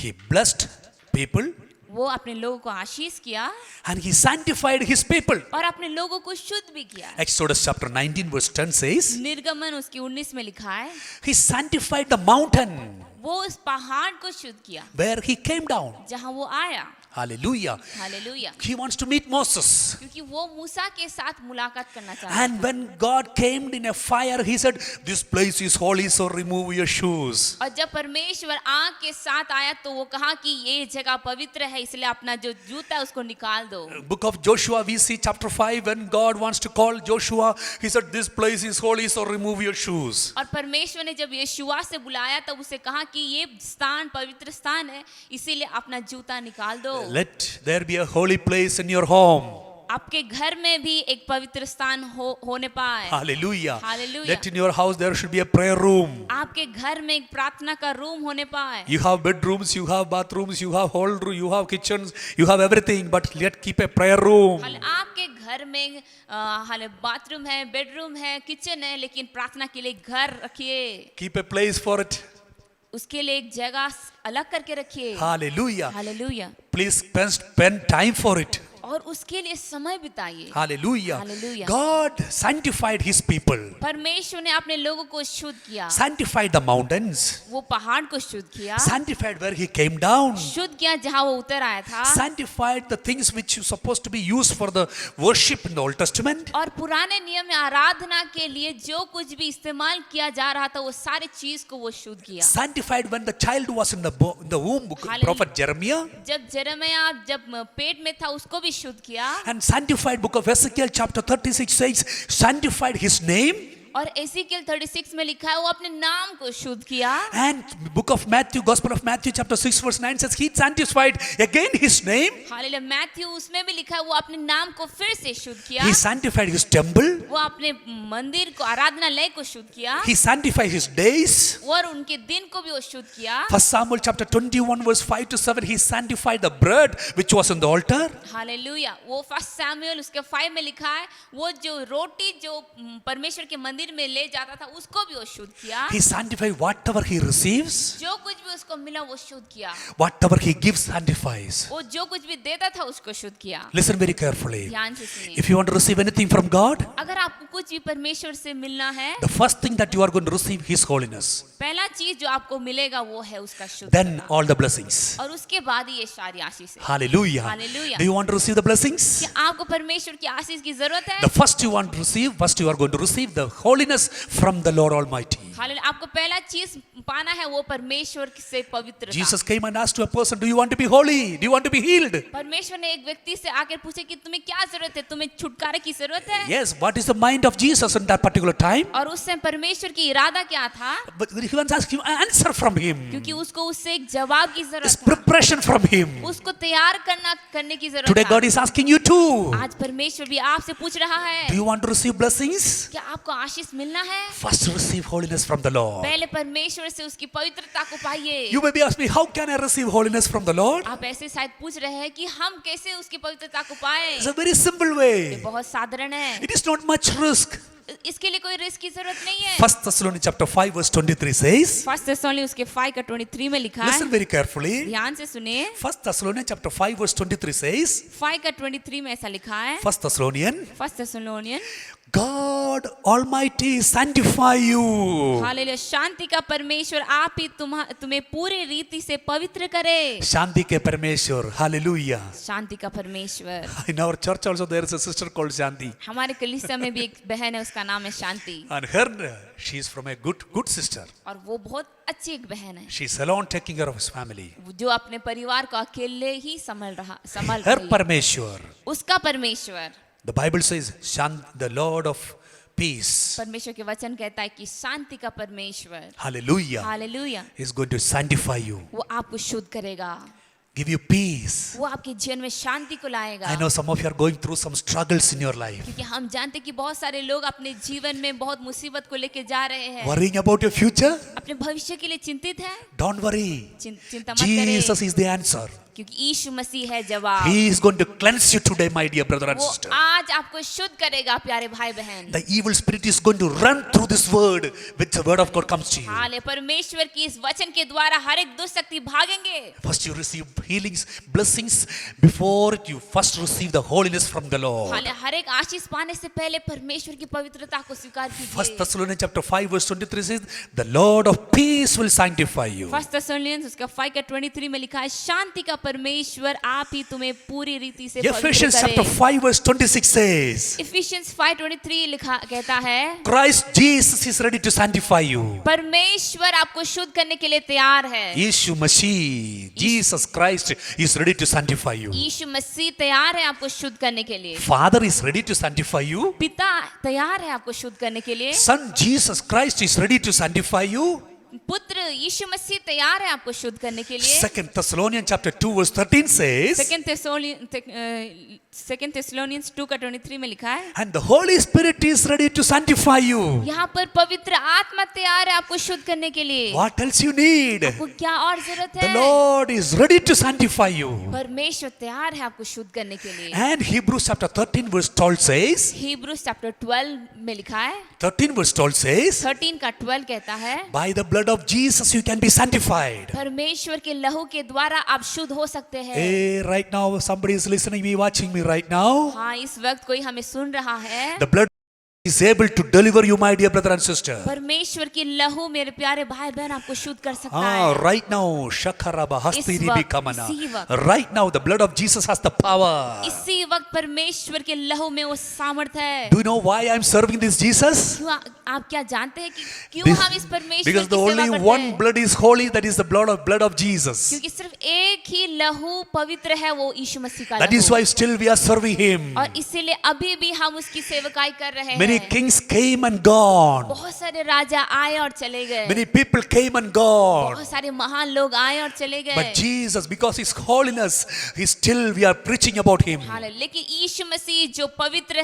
He blessed people वो अपने लोगों को आशीष किया and He sanctified His people. और अपने लोगों को शुद्ध भी किया। Exodus chapter 19 verse 10 says, निर्गमन उसकी 19 में लिखा है, He sanctified the mountain वो उस पहाड़ को शुद्ध किया where He came down. जहां वो आया। Hallelujah. Hallelujah, He wants to meet Moses. क्योंकि वो मूसा के साथ मुलाकात करना चाहता And when God came in a fire, He said, This place is holy, so remove your shoes. और जब परमेश्वर आग के साथ आया तो वो कहा कि ये जगह पवित्र है, इसलिए अपना जो जूता है उसको निकाल दो। Book of Joshua, we see chapter 5, when God wants to call Joshua, He said, This place is holy, so remove your shoes. और परमेश्वर ने जब यीशुआ से बुलाया तब उसे कहा कि ये स्थान पवित्र स्थान है, इसीलिए अपना जूता निकाल दो। Let there be a holy place in your home. आपके घर में भी एक पवित्र स्थान होने पाए। Hallelujah. Hallelujah. Let in your house there should be a prayer room. आपके घर में एक प्रार्थना का रूम होने पाए। You have bedrooms, you have bathrooms, you have whole room, you have kitchens, you have everything, but let keep a prayer room. आपके घर में हाले बाथरूम है, बेडरूम है, किचन है, लेकिन प्रार्थना के लिए घर रखिए। Keep a place for it. उसके लिए एक जगह अलग करके रखिए। Hallelujah. Hallelujah, Please spend time for it. और उसके लिए समय बिताइए। Hallelujah. Hallelujah. God sanctified His people. परमेश्वर ने अपने लोगों को शुद्ध किया, Sanctified the mountains. वो पहाड़ को शुद्ध किया, Sanctified where He came down. शुद्ध किया जहाँ वो उतर आया था, Sanctified the things which are supposed to be used for the worship in the Old Testament. और पुराने नियम में आराधना के लिए जो कुछ भी इस्तेमाल किया जा रहा था वो सारी चीज को वो शुद्ध किया। Sanctified when the child was in the womb, Hallelujah. prophet Jeremiah. जब यिर्मयाह जब पेट में था उसको भी शुद्ध किया, And sanctified, book of Ezekiel chapter 36 says, sanctified His name. और एसीकेल 36 में लिखा है वो अपने नाम को शुद्ध किया। And book of Matthew, Gospel of Matthew chapter 6 verse 9 says, He sanctified again His name. Hallelujah, Matthew उसमें भी लिखा है वो अपने नाम को फिर से शुद्ध किया। He sanctified His temple. वो अपने मंदिर को, आराधनालय को शुद्ध किया, He sanctified His days. और उनके दिन को भी वो शुद्ध किया। 1 Samuel chapter 21 verse 5 to 7, He sanctified the bread which was on the altar. Hallelujah, वो 1 सैमुएल उसके 5 में लिखा है वो जो रोटी जो परमेश्वर के मंदिर में ले जाता था उसको भी वो शुद्ध किया। He sanctified whatever He receives. जो कुछ भी उसको मिला वो शुद्ध किया, Whatever He gives, sanctifies. वो जो कुछ भी देता था उसको शुद्ध किया। Listen very carefully. ध्यान से सुनिए, If you want to receive anything from God, अगर आपको कुछ भी परमेश्वर से मिलना है, the first thing that you are going to receive His holiness. पहला चीज जो आपको मिलेगा वो है उसका शुद्ध, Then all the blessings. और उसके बाद ही ये सारी आशीष है। Hallelujah. Hallelujah. Do you want to receive the blessings? क्या आपको परमेश्वर की आशीष की जरूरत है? The first you want to receive, first you are going to receive the holiness from the Lord Almighty. Hallelujah, आपको पहला चीज पाना है वो परमेश्वर से पवित्रता। Jesus came and asked to a person, Do you want to be holy? Do you want to be healed? परमेश्वर ने एक व्यक्ति से आकर पूछे कि तुम्हें क्या जरूरत है, तुम्हें छुटकारे की जरूरत है? Yes, what is the mind of Jesus in that particular time? और उस समय परमेश्वर की इरादा क्या था? But he wants to ask him an answer from him. क्योंकि उसको उससे एक जवाब की It's जरूरत था, preparation from him. उसको तैयार करने की जरूरत Today था। God is asking you too. आज परमेश्वर भी आपसे पूछ रहा है, Do you want to receive blessings? क्या आपको आशीष मिलना है? First receive holiness from the Lord. पहले परमेश्वर से उसकी पवित्रता को पाइए। You may be asking me, how can I receive holiness from the Lord? आप ऐसे शायद पूछ रहे हैं कि हम कैसे उसकी पवित्रता को पाए? It's a very simple way. बहुत साधारण है, It is not much risk. इसके लिए कोई रिस्क की जरूरत नहीं है। 1 Thessalonians chapter 5 verse 23 says, first थेस्सलोनियंस उसके 5:23 में लिखा listen है, very carefully. ध्यान से सुनिए। 1 Thessalonians chapter 5 verse 23 says, 5:23 में ऐसा लिखा है, 1 Thessalonians, first Thessalonian, God Almighty sanctify you. Hallelujah, शांति का परमेश्वर आप ही तुम्हें पूरी रीति से पवित्र करे। शांति के परमेश्वर, hallelujah. शांति का परमेश्वर। In our church also there is a sister called Shanti. हमारे कलीसिया में भी एक बहन है, उसका नाम है शांति, And her, she is from a good sister. और वो बहुत अच्छी एक बहन है, She is alone taking care of his family. जो अपने परिवार को अकेले ही संभल Her रही है। परमेश्वर. उसका परमेश्वर, The Bible says, the Lord of peace, परमेश्वर के वचन कहता है कि शांति का परमेश्वर, hallelujah, hallelujah, is going to sanctify you, वो आपको शुद्ध करेगा, give you peace. वो आपके जीवन में शांति को लाएगा। I know some of you are going through some struggles in your life, क्योंकि हम जानते हैं कि बहुत सारे लोग अपने जीवन में बहुत मुसीबत को लेके जा रहे हैं, worrying about your future. अपने भविष्य के लिए चिंतित है। Don't worry, चिंता मत करें, Jesus is the answer. क्योंकि यीशु मसीह है जवाब। He is going to cleanse you today, my dear brother and वो sister. आज आपको शुद्ध करेगा प्यारे भाई बहन। The evil spirit is going to run through this word with the word of God comes to you. हाले परमेश्वर की इस वचन के द्वारा हर एक दुष्ट शक्ति भागेंगे। First you receive healings, blessings. Before you first receive the holiness from the Lord. हाले हर एक आशीष पाने से पहले परमेश्वर की पवित्रता को स्वीकार 1 कीजिए। Thessalonians chapter 5 verse 23 says, the Lord of peace will sanctify you. First Thessalonians उसका 5:23 में लिखा है, शांति का परमेश्वर आप ही तुम्हें पूरी रीति से पवित्र Ephesians chapter करे। 5 verse 26 says, इफिशियंस 5:23 लिखा कहता है, Christ Jesus is ready to sanctify you. परमेश्वर आपको शुद्ध करने के लिए तैयार है। यीशु मसीह, Jesus Christ is ready to sanctify you. यीशु मसीह तैयार है आपको शुद्ध करने के लिए। Father is ready to sanctify you. पिता तैयार है आपको शुद्ध करने के लिए। Son Jesus Christ is ready to sanctify you. पुत्र यीशु मसीह तैयार है आपको शुद्ध करने के लिए। 2 Thessalonians chapter 2 verse 13 says, second थेस्सलोनियंस 2:23 में लिखा है, and the Holy Spirit is ready to sanctify you. यहाँ पर पवित्र आत्मा तैयार है आपको शुद्ध करने के लिए। What else you need? आपको क्या और जरूरत The है? Lord is ready to sanctify you. परमेश्वर तैयार है आपको शुद्ध करने के लिए। And Hebrews chapter 13 verse 12 says, Hebrews chapter 12 में लिखा है, 13 verse 12 says, 13:12 कहता है, by the blood of Jesus you can be sanctified. परमेश्वर के लहू के द्वारा आप शुद्ध हो सकते हैं। Hey, right now somebody is listening me, watching me right now. हाँ, इस वक्त कोई हमें सुन रहा है। The blood is able to deliver you, my dear brother and sister. परमेश्वर की लहू मेरे प्यारे भाई बहन आपको शुद्ध कर सकता है। Right now, Shakaraba Hastiri वक्त, Bikamana. इसी वक्त। Right now, the blood of Jesus has the power. इसी वक्त परमेश्वर के लहू में वो सामर्थ है। Do you know why I'm serving this Jesus? क्यों आप क्या जानते हैं कि क्यों This- हम इस परमेश्वर Because की the सेवा only करते one हैं? blood is holy, that is the blood of Jesus. क्योंकि सिर्फ एक ही लहू पवित्र है, वो यीशु मसीह का That is लहू। why still we are serving Him. और इसीलिए अभी भी हम उसकी सेवकाई कर रहे Many हैं। kings came and gone. बहुत सारे राजा आए और चले गए, Many people came and gone. बहुत सारे महान लोग आए और चले गए। But Jesus, because His holiness, He still we are preaching about Him. Hallelujah. लेकिन यीशु मसीह जो पवित्र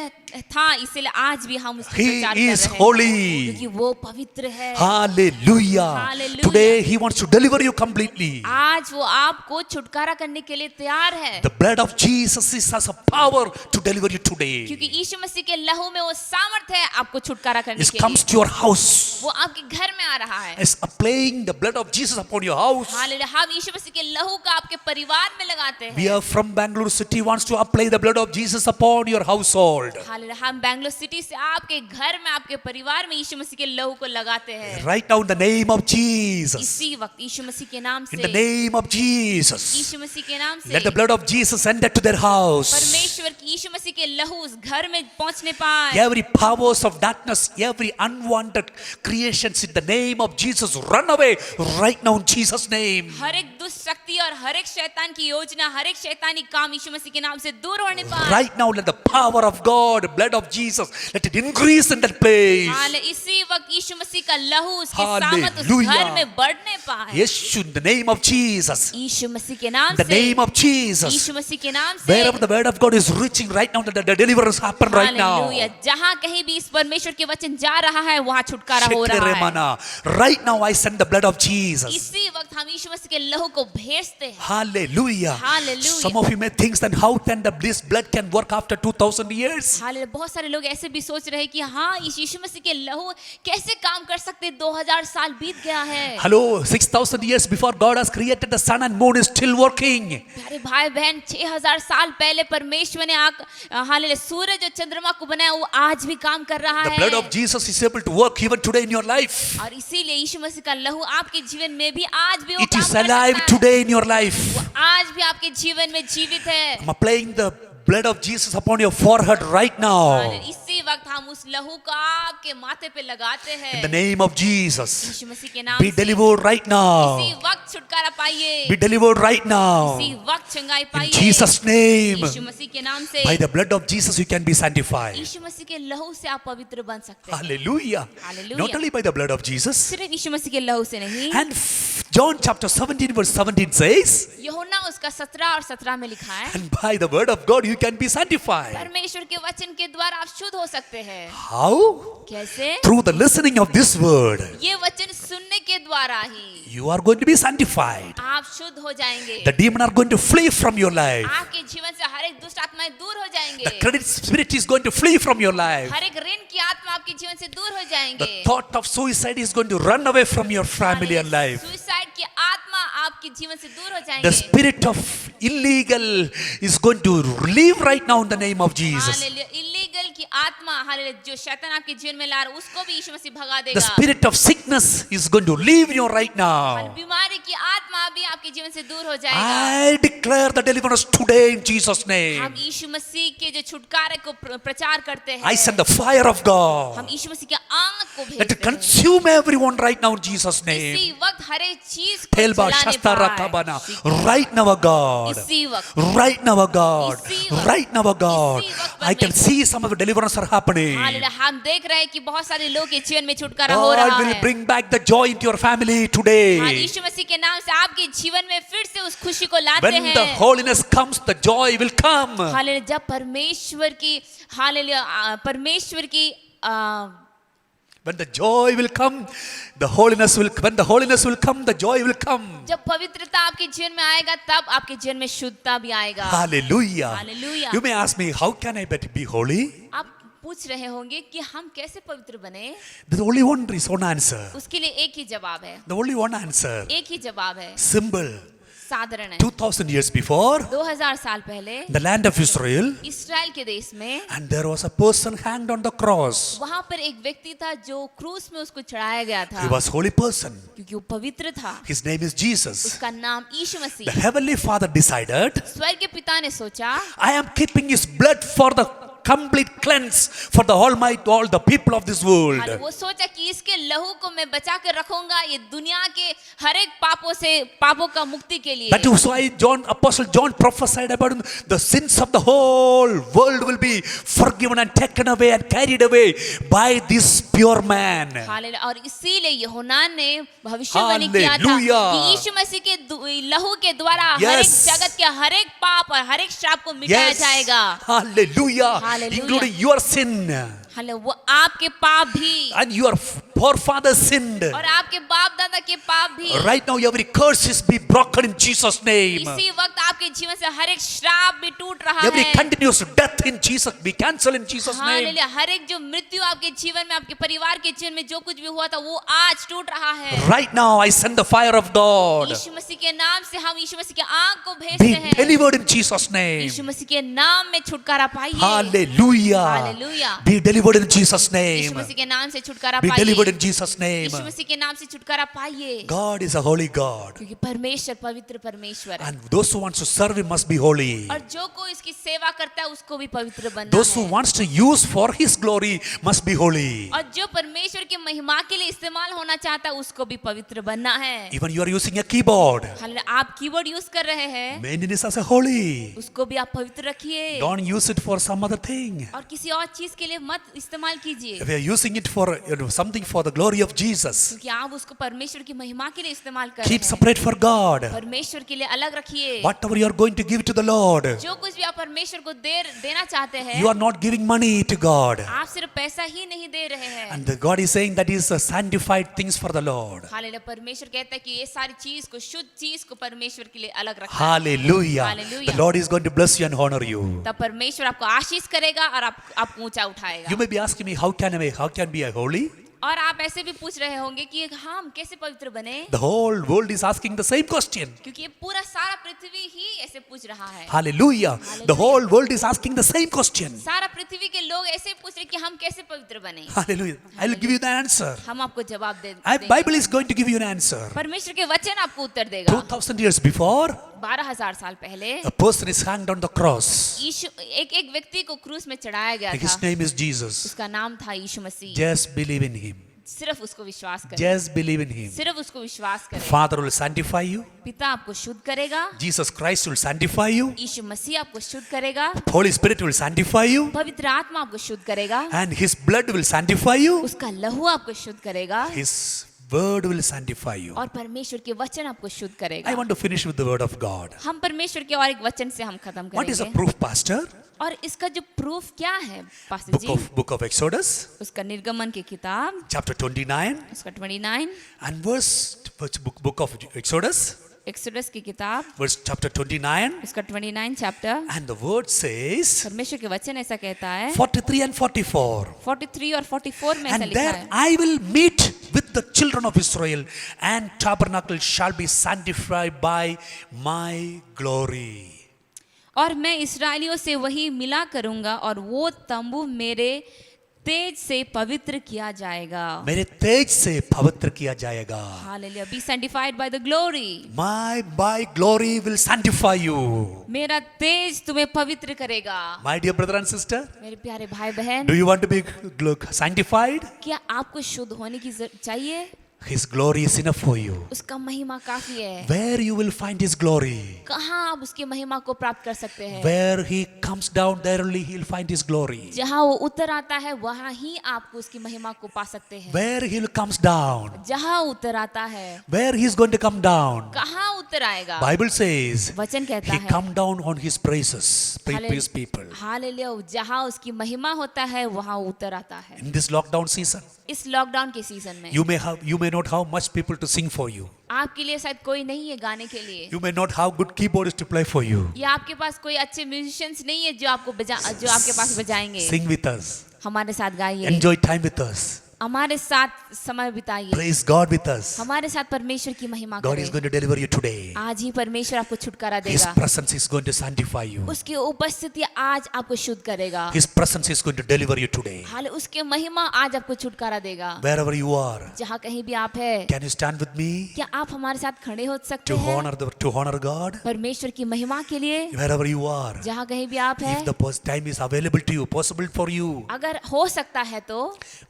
था, इसीलिए आज भी हम उसका He प्रचार is कर रहे हैं, holy. क्योंकि वो पवित्र है। Hallelujah. Hallelujah. Today He wants to deliver you completely. आज वो आपको छुटकारा करने के लिए तैयार है, The blood of Jesus is has a power to deliver you today. क्योंकि यीशु मसीह के लहू में वो सामर्थ है आपको छुटकारा करने It के comes लिए। to your house. वो आपके घर में आ रहा है। It's applying the blood of Jesus upon your house. Hallelujah. हम यीशु मसीह के लहू का आपके परिवार में लगाते We हैं। are from Bangalore city wants to apply the blood of Jesus upon your household. Hallelujah. हम बैंगलोर सिटी से आपके घर में आपके परिवार में यीशु मसीह के लहू को लगाते हैं। Right now in the name of Jesus. इसी वक्त यीशु मसीह के नाम In से, the name of Jesus. यीशु मसीह के नाम से Let the blood of Jesus enter to their house. परमेश्वर की यीशु मसीह के लहू उस घर में पहुंचने पाए। Every powers of darkness, every unwanted creations in the name of Jesus run away right now in Jesus name. हर एक दुष्ट शक्ति और हर एक शैतान की योजना, हर एक शैतानी काम यीशु मसीह के नाम से दूर होने पाए। Right now let the power of God, blood of Jesus, let it increase in that place. Hallelujah. इसी वक्त यीशु मसीह का लहू उसकी सामर्थ उस Hallelujah. घर में बढ़ने पाए। Yes, in the name of Jesus. यीशु मसीह के नाम In the से, name of Jesus. यीशु मसीह के नाम से। Wherever the word of God is reaching right now, the deliverance happen right now. Hallelujah. जहाँ कहीं भी इस परमेश्वर के वचन जा रहा है, वहाँ छुटकारा हो रहा है। Shekeremana. Right now I send the blood of Jesus. इसी वक्त हम यीशु मसीह के लहू को भेजते हैं। Hallelujah. Hallelujah. Some of you may think that how can this blood can work after 2000 years? Hallelujah. Hallelujah, बहुत सारे लोग ऐसे भी सोच रहे हैं कि हाँ इस यीशु मसीह के लहू कैसे काम कर सकते, 2000 साल बीत गया है। Hello, 6,000 years before God has created the sun and moon is still working. प्यारे भाई बहन, 6000 साल पहले परमेश्वर ने हालेलुया सूरज और चंद्रमा को बनाया, वो आज भी काम कर रहा The है। blood of Jesus is able to work even today in your life. और इसीलिए यीशु मसीह का लहू आपके जीवन में भी आज भी वो It काम is कर alive सकता है। today in your life. वो आज भी आपके जीवन में जीवित है। I'm applying the blood of Jesus upon your forehead right now. इसी वक्त हम उस लहू को आपके माथे पे लगाते हैं। In the name of Jesus. यीशु मसीह के नाम Be से delivered right इसी now. वक्त छुटकारा पाइए। Be delivered right now. इसी वक्त चंगाई In पाइए। Jesus' name. यीशु मसीह के नाम से By the blood of Jesus you can be sanctified. यीशु मसीह के लहू से आप पवित्र बन सकते हैं। Hallelujah. Hallelujah. Not only by the blood of Jesus. सिर्फ यीशु मसीह के लहू से नहीं। And John chapter 17 verse 17 says, यूहन्ना उसका 17 और 17 में लिखा है, and by the word of God you can be sanctified. परमेश्वर के वचन के द्वारा आप शुद्ध हो सकते हैं। How? कैसे? Through the listening of this word, ये वचन सुनने के द्वारा ही you are going to be sanctified. आप शुद्ध हो जाएंगे। The demon are going to flee from your life. आपके जीवन से हर एक दुष्ट आत्माएं दूर हो जाएंगे। The credit spirit is going to flee from your life. हर एक ऋण की आत्मा आपके जीवन से दूर हो The जाएंगे। thought of suicide is going to run away from your family and life. Suicide की आत्मा आपके जीवन से दूर हो The जाएंगे। spirit of illegal is going to leave right now in the name of Jesus. Hallelujah, illegal की आत्मा हालेलुया जो शैतान आपके जीवन में ला रहा है उसको भी यीशु मसीह भगा The देगा। spirit of sickness is going to leave you right now. बीमारी की आत्मा भी आपके जीवन से दूर हो जाएगा। I declare the deliverance today in Jesus' हम name. यीशु मसीह के जो छुटकारे को प्रचार करते हैं। I send the fire of हम God. यीशु मसीह के आग को Let it भेजते हैं। consume everyone right now in Jesus' name. इसी वक्त हर एक चीज को Telba जलाने Shasta पाए। Rakabana. Right now, God. इसी वक्त Right now, God. इसी वक्त- Right now, God. इसी वक्त I can see some of the deliverance are happening. Hallelujah, हम देख रहे हैं कि बहुत सारे लोग के जीवन में छुटकारा हो रहा God will है। bring back the joy into your family हाँ, today. यीशु मसीह के नाम से आपके जीवन में फिर से उस खुशी को लाते When the हैं। holiness comes, the joy will come. Hallelujah, जब परमेश्वर की हालेलुया परमेश्वर की When the joy will come, the holiness will. When the holiness will come, the joy will come. जब पवित्रता आपके जीवन में आएगा तब आपके जीवन में शुद्धता भी आएगा। Hallelujah. Hallelujah. You may ask me, how can I be holy? आप पूछ रहे होंगे कि हम कैसे पवित्र बने? There's only one answer. उसके लिए एक ही जवाब है। The only one answer. एक ही जवाब है, Simple. साधारण है। 2000 years before, 2000 साल पहले the land of Israel, इस्राएल के देश में and there was a person hanged on the cross. वहां पर एक व्यक्ति था जो क्रूस में उसको चढ़ाया गया था, He was holy person. क्योंकि वो पवित्र था। His name is Jesus. उसका नाम यीशु The Masih. heavenly Father decided, स्वर्ग के पिता ने सोचा I am keeping his blood for the complete cleanse for the almighty, all the people of this world. वो सोचा कि इसके लहू को मैं बचा कर रखूंगा ये दुनिया के हर एक पापों से, पापों का मुक्ति के लिए। That is why Apostle John prophesied about the sins of the whole world will be forgiven and taken away and carried away by this pure man. Hallelujah, और इसीलिए यूहन्ना ने भविष्यवाणी किया था हालेलुया। कि यीशु मसीह के लहू के द्वारा हर एक Yes. जगत के हर एक पाप और हर एक श्राप को मिटाया Yes. जाएगा। Hallelujah. Hallelujah. Including your sin. Hallelujah, वो आपके पाप भी And your forefathers sinned. और आपके बाप दादा के पाप भी। Right now every curse is be broken in Jesus' name. इसी वक्त आपके जीवन से हर एक श्राप भी टूट रहा Every है। continuous death in Jesus be cancelled in Jesus' name. Hallelujah, हर एक जो मृत्यु आपके जीवन में, आपके परिवार के जीवन में जो कुछ भी हुआ था वो आज टूट रहा है। Right now I send the fire of God. यीशु मसीह के नाम से हम यीशु मसीह के आग को Be भेजते हैं। delivered in Jesus' name. यीशु मसीह के नाम में छुटकारा पाइए। Hallelujah. Hallelujah, Be delivered in Jesus' Yeshu name. मसीह के नाम से छुटकारा Be delivered पाइए। in Jesus' name. यीशु मसीह के नाम से छुटकारा पाइए, God is a holy God. क्योंकि परमेश्वर पवित्र परमेश्वर है। And those who want to serve Him must be holy. और जो कोई इसकी सेवा करता है उसको भी पवित्र बनना Those who है। wants to use for His glory must be holy. और जो परमेश्वर की महिमा के लिए इस्तेमाल होना चाहता है उसको भी पवित्र बनना है। Even you are using a keyboard. Hallelujah, आप कीबोर्ड यूज कर रहे हैं, Maintain it as a holy. उसको भी आप पवित्र रखिए Don't use it for some other thing. और किसी और चीज के लिए मत इस्तेमाल कीजिए। If you are using it for something for for the glory of Jesus. क्योंकि आप उसको परमेश्वर की महिमा के लिए इस्तेमाल कर Keep रहे हैं। separate for God. परमेश्वर के लिए अलग रखिए। Whatever you are going to give to the Lord, जो कुछ भी आप परमेश्वर को देना चाहते हैं, you are not giving money to God. आप सिर्फ पैसा ही नहीं दे रहे हैं। And the God is saying that is sanctified things for the Lord. Hallelujah. परमेश्वर कहता है कि ये सारी चीज को, शुद्ध चीज को परमेश्वर के लिए अलग रखा। Hallelujah. Hallelujah. The Lord is going to bless you and honor you. तब परमेश्वर आपको आशीष करेगा और आपको ऊंचा उठाएगा। You may be asking me, how can be I holy? और आप ऐसे भी पूछ रहे होंगे कि हम कैसे पवित्र बने, The whole world is asking the same question. क्योंकि ये पूरा सारा पृथ्वी ही ऐसे पूछ रहा है। Hallelujah. The whole world is asking the same question. सारा पृथ्वी के लोग ऐसे पूछ रहे कि हम कैसे पवित्र बने। Hallelujah. I will give you the answer. हम आपको जवाब दे देंगे। Bible is going to give you an answer. परमेश्वर के वचन आपको उत्तर देगा। 2000 years before, 12,000 साल पहले a person is hanged on the cross. यीशु एक व्यक्ति को क्रूस में चढ़ाया गया His था। name is Jesus. उसका नाम था यीशु मसीह। Just believe in him. सिर्फ उसको विश्वास करें। Just believe in him. सिर्फ उसको विश्वास करें। Father will sanctify you. पिता आपको शुद्ध करेगा। Jesus Christ will sanctify you. यीशु मसीह आपको शुद्ध करेगा। Holy Spirit will sanctify you. पवित्र आत्मा आपको शुद्ध करेगा। And His blood will sanctify you. उसका लहू आपको शुद्ध करेगा। His word will sanctify you. और परमेश्वर के वचन आपको शुद्ध I करेगा। want to finish with the word of God. हम परमेश्वर के और एक वचन से हम खत्म What is a करेंगे। proof, Pastor? और इसका जो प्रूफ क्या है pastor ji? Book of Exodus, उसका निर्गमन की किताब, chapter 29, उसका 29, and book of Exodus, exodus की किताब, verse chapter 29, उसका 29 chapter. and the word says परमेश्वर के वचन ऐसा कहता है, 43 and 44. 43 और 44 में ऐसा And लिखा there है, I will meet with the children of Israel, and tabernacle shall be sanctified by my glory. और मैं इस्राएलियों से वही मिला करूंगा और वो तंबू मेरे तेज से पवित्र किया जाएगा। मेरे तेज से पवित्र किया जाएगा. Hallelujah. Be sanctified by the glory. My glory will sanctify you. मेरा तेज तुम्हें पवित्र करेगा। My dear brother and sister, मेरे प्यारे भाई बहन, do you want to be sanctified? क्या आपको शुद्ध होने की चाहिए? His glory is enough for you. उसका महिमा काफी है। Where you will find His glory. कहाँ आप उसकी महिमा को प्राप्त कर सकते हैं? Where He comes down, there only He will find His glory. जहाँ वो उतर आता है वहाँ ही आपको उसकी महिमा को पा सकते हैं। Where He comes down, जहाँ उतर आता है, where He is going to come down. कहाँ उतर आएगा? Bible says वचन कहता He है, come down on His praises, His people. Hallelujah. जहाँ उसकी महिमा होता है वहाँ उतर आता है। In this lockdown season, इस लॉकडाउन के सीजन में you may not have much people to sing for you. आपके लिए शायद कोई नहीं है गाने के लिए, You may not have good keyboards to play for you. या आपके पास कोई अच्छे म्यूजिशियंस नहीं है जो आपके पास बजाएंगे। Sing with us. हमारे साथ गाइए, Enjoy time with us. हमारे साथ समय बिताइए, Praise God with us. हमारे साथ परमेश्वर की महिमा God is करें। going to deliver you today. आज ही परमेश्वर आपको छुटकारा His देगा। presence is going to sanctify you. उसकी उपस्थिति आज आपको शुद्ध करेगा। His presence is going to deliver you today. हाल उसके महिमा आज आपको छुटकारा देगा। Wherever you are, जहाँ कहीं भी आप है, can you stand with me क्या आप हमारे साथ खड़े हो सकते to हैं to honor God? परमेश्वर की महिमा के लिए? Wherever you are, जहाँ कहीं भी आप है, if the time is available to you, possible for you, अगर हो सकता है तो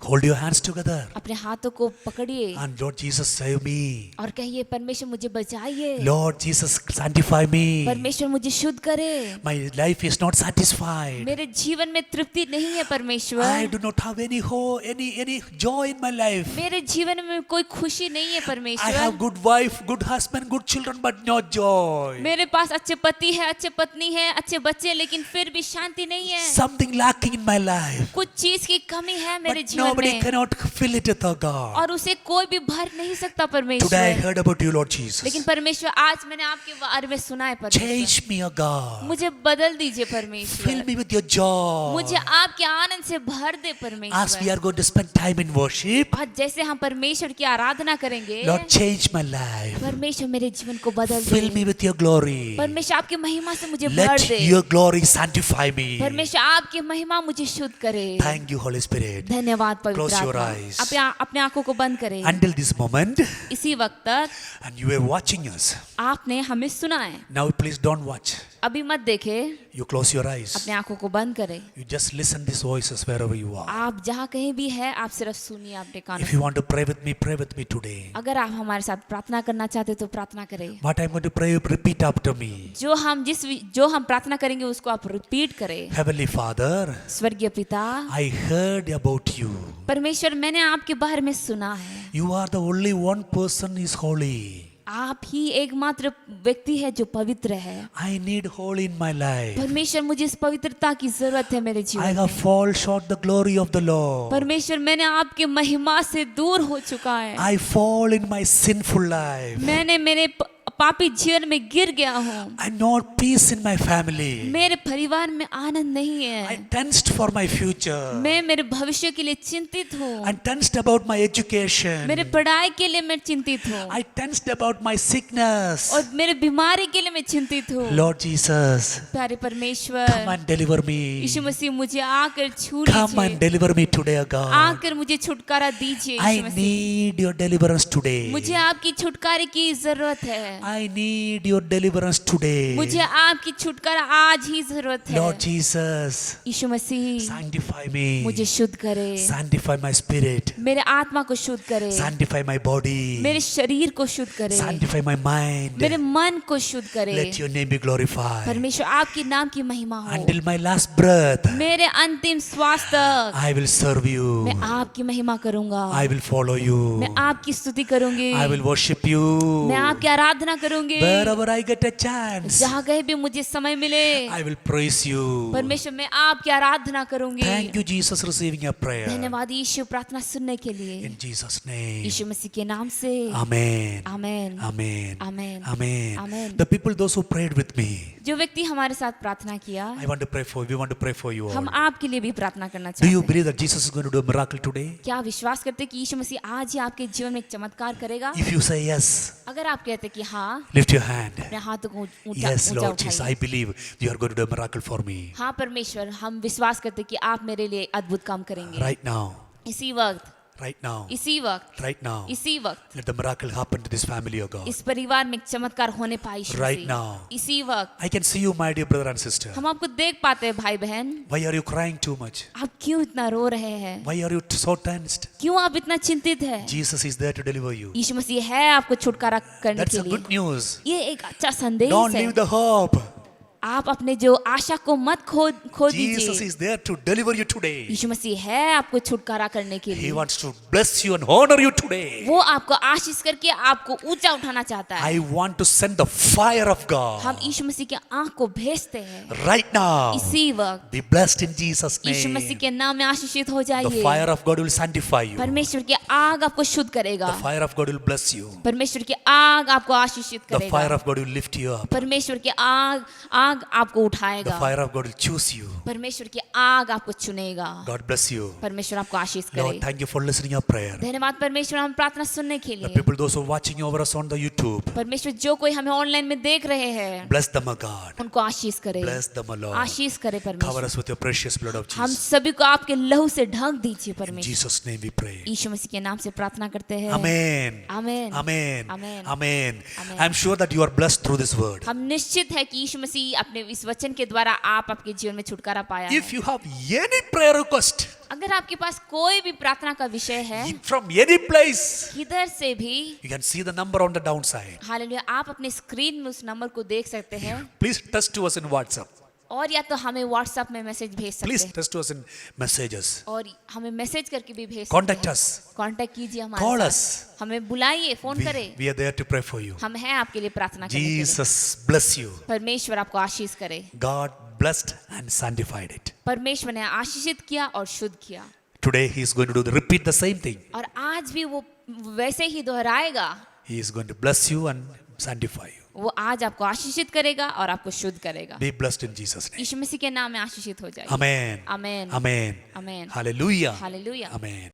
hold your hands together अपने हाथों को पकड़िए and Lord Jesus save me. और कहिए, परमेश्वर मुझे बचाइए, Lord Jesus sanctify me. परमेश्वर मुझे शुद्ध करे। My life is not satisfied. मेरे जीवन में तृप्ति नहीं है I परमेश्वर, do not have any hope, any joy in my life. मेरे जीवन में कोई खुशी नहीं है I परमेश्वर। have good wife, good husband, good children, but no joy. मेरे पास अच्छे पति है, अच्छे पत्नी है, अच्छे बच्चे, लेकिन फिर भी शांति नहीं है। Something lacking in my life. कुछ चीज की कमी है मेरे But जीवन nobody में cannot fill it with God. और उसे कोई भी भर नहीं सकता Today I परमेश्वर। heard about you, Lord Jesus. लेकिन परमेश्वर, आज मैंने आपके बारे में सुना है परमेश्वर, Change me, O God. मुझे बदल दीजिए Fill परमेश्वर, me with your joy. मुझे आपके आनंद से भर दे As we परमेश्वर। are going to spend time in worship, और जैसे हम परमेश्वर की आराधना करेंगे, Lord, change my life. परमेश्वर मेरे जीवन को बदल Fill they. me with your glory. परमेश्वर आपकी महिमा से मुझे भर Let they. your glory sanctify me. परमेश्वर आपकी महिमा मुझे शुद्ध करे। Thank you, Holy Spirit. धन्यवाद पवित्र Close your आत्मा। eyes. अपने आंखों को बंद करें। Until this moment, इसी वक्त तक and you were watching us. आपने हमें सुना है। Now please don't watch. अभी मत देखें, You close your eyes. अपने आंखों को बंद करें। You just listen these voices wherever you are. आप जहाँ कहीं भी है, आप सिर्फ सुनिए अपने कानों If you से। want to pray with me today. अगर आप हमारे साथ प्रार्थना करना चाहते तो प्रार्थना करें। What I'm going to pray, repeat after me. जो हम प्रार्थना करेंगे उसको आप रिपीट करें। Heavenly Father, स्वर्गीय पिता, I heard about you. परमेश्वर परमेश्वर मैंने आपके बारे में सुना है, You are the only one person is holy. आप ही एकमात्र व्यक्ति है जो पवित्र है। I need holy in my life. परमेश्वर मुझे इस पवित्रता की जरूरत है मेरे I जीवन have में। fall short the glory of the Lord. परमेश्वर मैंने आपके महिमा से दूर हो चुका है, I fall in my sinful life. मैंने मेरे पापी जीवन में गिर गया हूँ, I not peace in my family. मेरे परिवार में आनंद नहीं I है, tensed for my future. मैं मेरे भविष्य के लिए चिंतित हूँ, I tensed about my education. मेरे पढ़ाई के लिए मैं चिंतित हूँ, I tensed about my sickness. और मेरे बीमारी के लिए मैं चिंतित हूँ। Lord Jesus, प्यारे come परमेश्वर, and deliver me. यीशु मसीह मुझे आकर छू Come and लीजिए, deliver me today, O God. आकर मुझे छुटकारा दीजिए। I Yeshu Masih, need your deliverance today. मुझे आपकी छुटकारे की जरूरत है, I need your deliverance today. मुझे आपकी छुटकारा आज ही जरूरत है। Lord Jesus, यीशु मसीह sanctify me. मुझे शुद्ध करे, Sanctify my spirit. मेरे आत्मा को शुद्ध करे, Sanctify my body. मेरे शरीर को शुद्ध करे, Sanctify my mind. मेरे मन को शुद्ध करे। Let your name be glorified. परमेश्वर आपके नाम की महिमा हो। Until my last breath, मेरे अंतिम श्वास तक I will serve you. मैं आपकी महिमा करूंगा, I will follow you. मैं आपकी स्तुति करूंगी, I will worship you. मैं आपकी आराधना करूंगी। Wherever I get a chance, जहाँ कहीं भी मुझे समय मिले, I will praise you. परमेश्वर मैं आपकी आराधना करूंगी। Thank you, Jesus, receiving your prayer. धन्यवाद यीशु प्रार्थना सुनने के लिए, In Jesus' name. यीशु मसीह के नाम से। Amen. Amen, Amen. Amen, Amen. Amen. The people, those who prayed with me, जो व्यक्ति हमारे साथ प्रार्थना किया, I want to pray for you. We want to pray for you all. हम आपके लिए भी प्रार्थना करना Do चाहते you हैं। believe that Jesus is going to do a miracle today? क्या आप विश्वास करते हैं कि यीशु मसीह आज ही आपके जीवन में एक चमत्कार करेगा? If you say yes, अगर आप कहते हैं कि हाँ, lift your hand. अपने हाथों को ऊंचा Yes, ऊंचा Lord Jesus, I उठाइए। believe you are going to do a miracle for me. हाँ परमेश्वर, हम विश्वास करते हैं कि आप मेरे लिए अद्भुत काम करेंगे। Right now. इसी वक्त, Right now. इसी वक्त, Right now. इसी वक्त Let the miracle happen to this family, O God. इस परिवार में एक चमत्कार होने पाए यीशु Right मसीह। now. इसी वक्त I can see you, my dear brother and sister. हम आपको देख पाते हैं भाई बहन। Why are you crying too much? आप क्यों इतना रो रहे हैं? Why are you so tensed? क्यों आप इतना चिंतित हैं? Jesus is there to deliver you. यीशु मसीह है आपको छुटकारा करने That's के a लिए। good news. ये एक अच्छा संदेश Don't है। leave the hope. आप अपने जो आशा को मत खो Jesus दीजिए। is there to deliver you today. यीशु मसीह है आपको छुटकारा करने के He लिए। wants to bless you and honor you today. वो आपको आशीष करके आपको ऊंचा उठाना चाहता है। I want to send the fire of हम God यीशु मसीह के आंख को भेजते हैं right now. इसी वक्त। Be blessed in Jesus' Yeshu name. मसीह के नाम में आशीषित हो The जाइए। fire of God will sanctify you. परमेश्वर की आग आपको शुद्ध करेगा। The fire of God will bless you. परमेश्वर की आग आपको आशीषित The fire करेगा। of God will lift you up. परमेश्वर की आग आपको The उठाएगा। fire of God will choose you. परमेश्वर की आग आपको चुनेगा। God bless you. परमेश्वर आपको आशीष Lord, करे। thank you for listening our prayer. धन्यवाद परमेश्वर हम प्रार्थना सुनने के The लिए। people, those who are watching over us on the YouTube, परमेश्वर जो कोई हमें ऑनलाइन में देख रहे हैं, bless them, O God. उनको आशीष करे। Bless them, O Lord. आशीष करे Cover परमेश्वर। us with your precious blood of हम Jesus. सभी को आपके लहू से ढक दीजिए In परमेश्वर। Jesus' name we pray. यीशु मसीह के नाम से प्रार्थना करते हैं। Amen. Amen. Amen. Amen. Amen. Amen. I'm sure that you are blessed through this word. हम निश्चित है कि यीशु मसीह अपने इस वचन के द्वारा आप आपके जीवन में छुटकारा पाया है। If you have any prayer request अगर आपके पास कोई भी प्रार्थना का विषय है, from any place, किधर से भी, you can see the number on the downside. Hallelujah, आप अपने स्क्रीन में उस नंबर को देख सकते हैं। Please text to us in WhatsApp. और या तो हमें व्हाट्सएप में मैसेज भेज सकते Please हैं, text to us in messages. और हमें मैसेज करके भी भेज Contact सकते हैं। us. कांटेक्ट कीजिए हमारे Call साथ। us. हमें बुलाइए, फोन करें। We are there to pray for you. हम हैं आपके लिए प्रार्थना करने के लिए। Jesus bless you. परमेश्वर आपको आशीष करे। God blessed and sanctified it. परमेश्वर ने आशीषित किया और शुद्ध किया, Today he is going to repeat the same thing. और आज भी वो वैसे ही दोहराएगा। He is going to bless you and sanctify you. वो आज आपको आशीषित करेगा और आपको शुद्ध करेगा। Be blessed in Jesus' name. यीशु मसीह के नाम में आशीषित हो जाइए। Amen. आमेन, Amen. आमेन, Hallelujah. हालेलुया। Amen.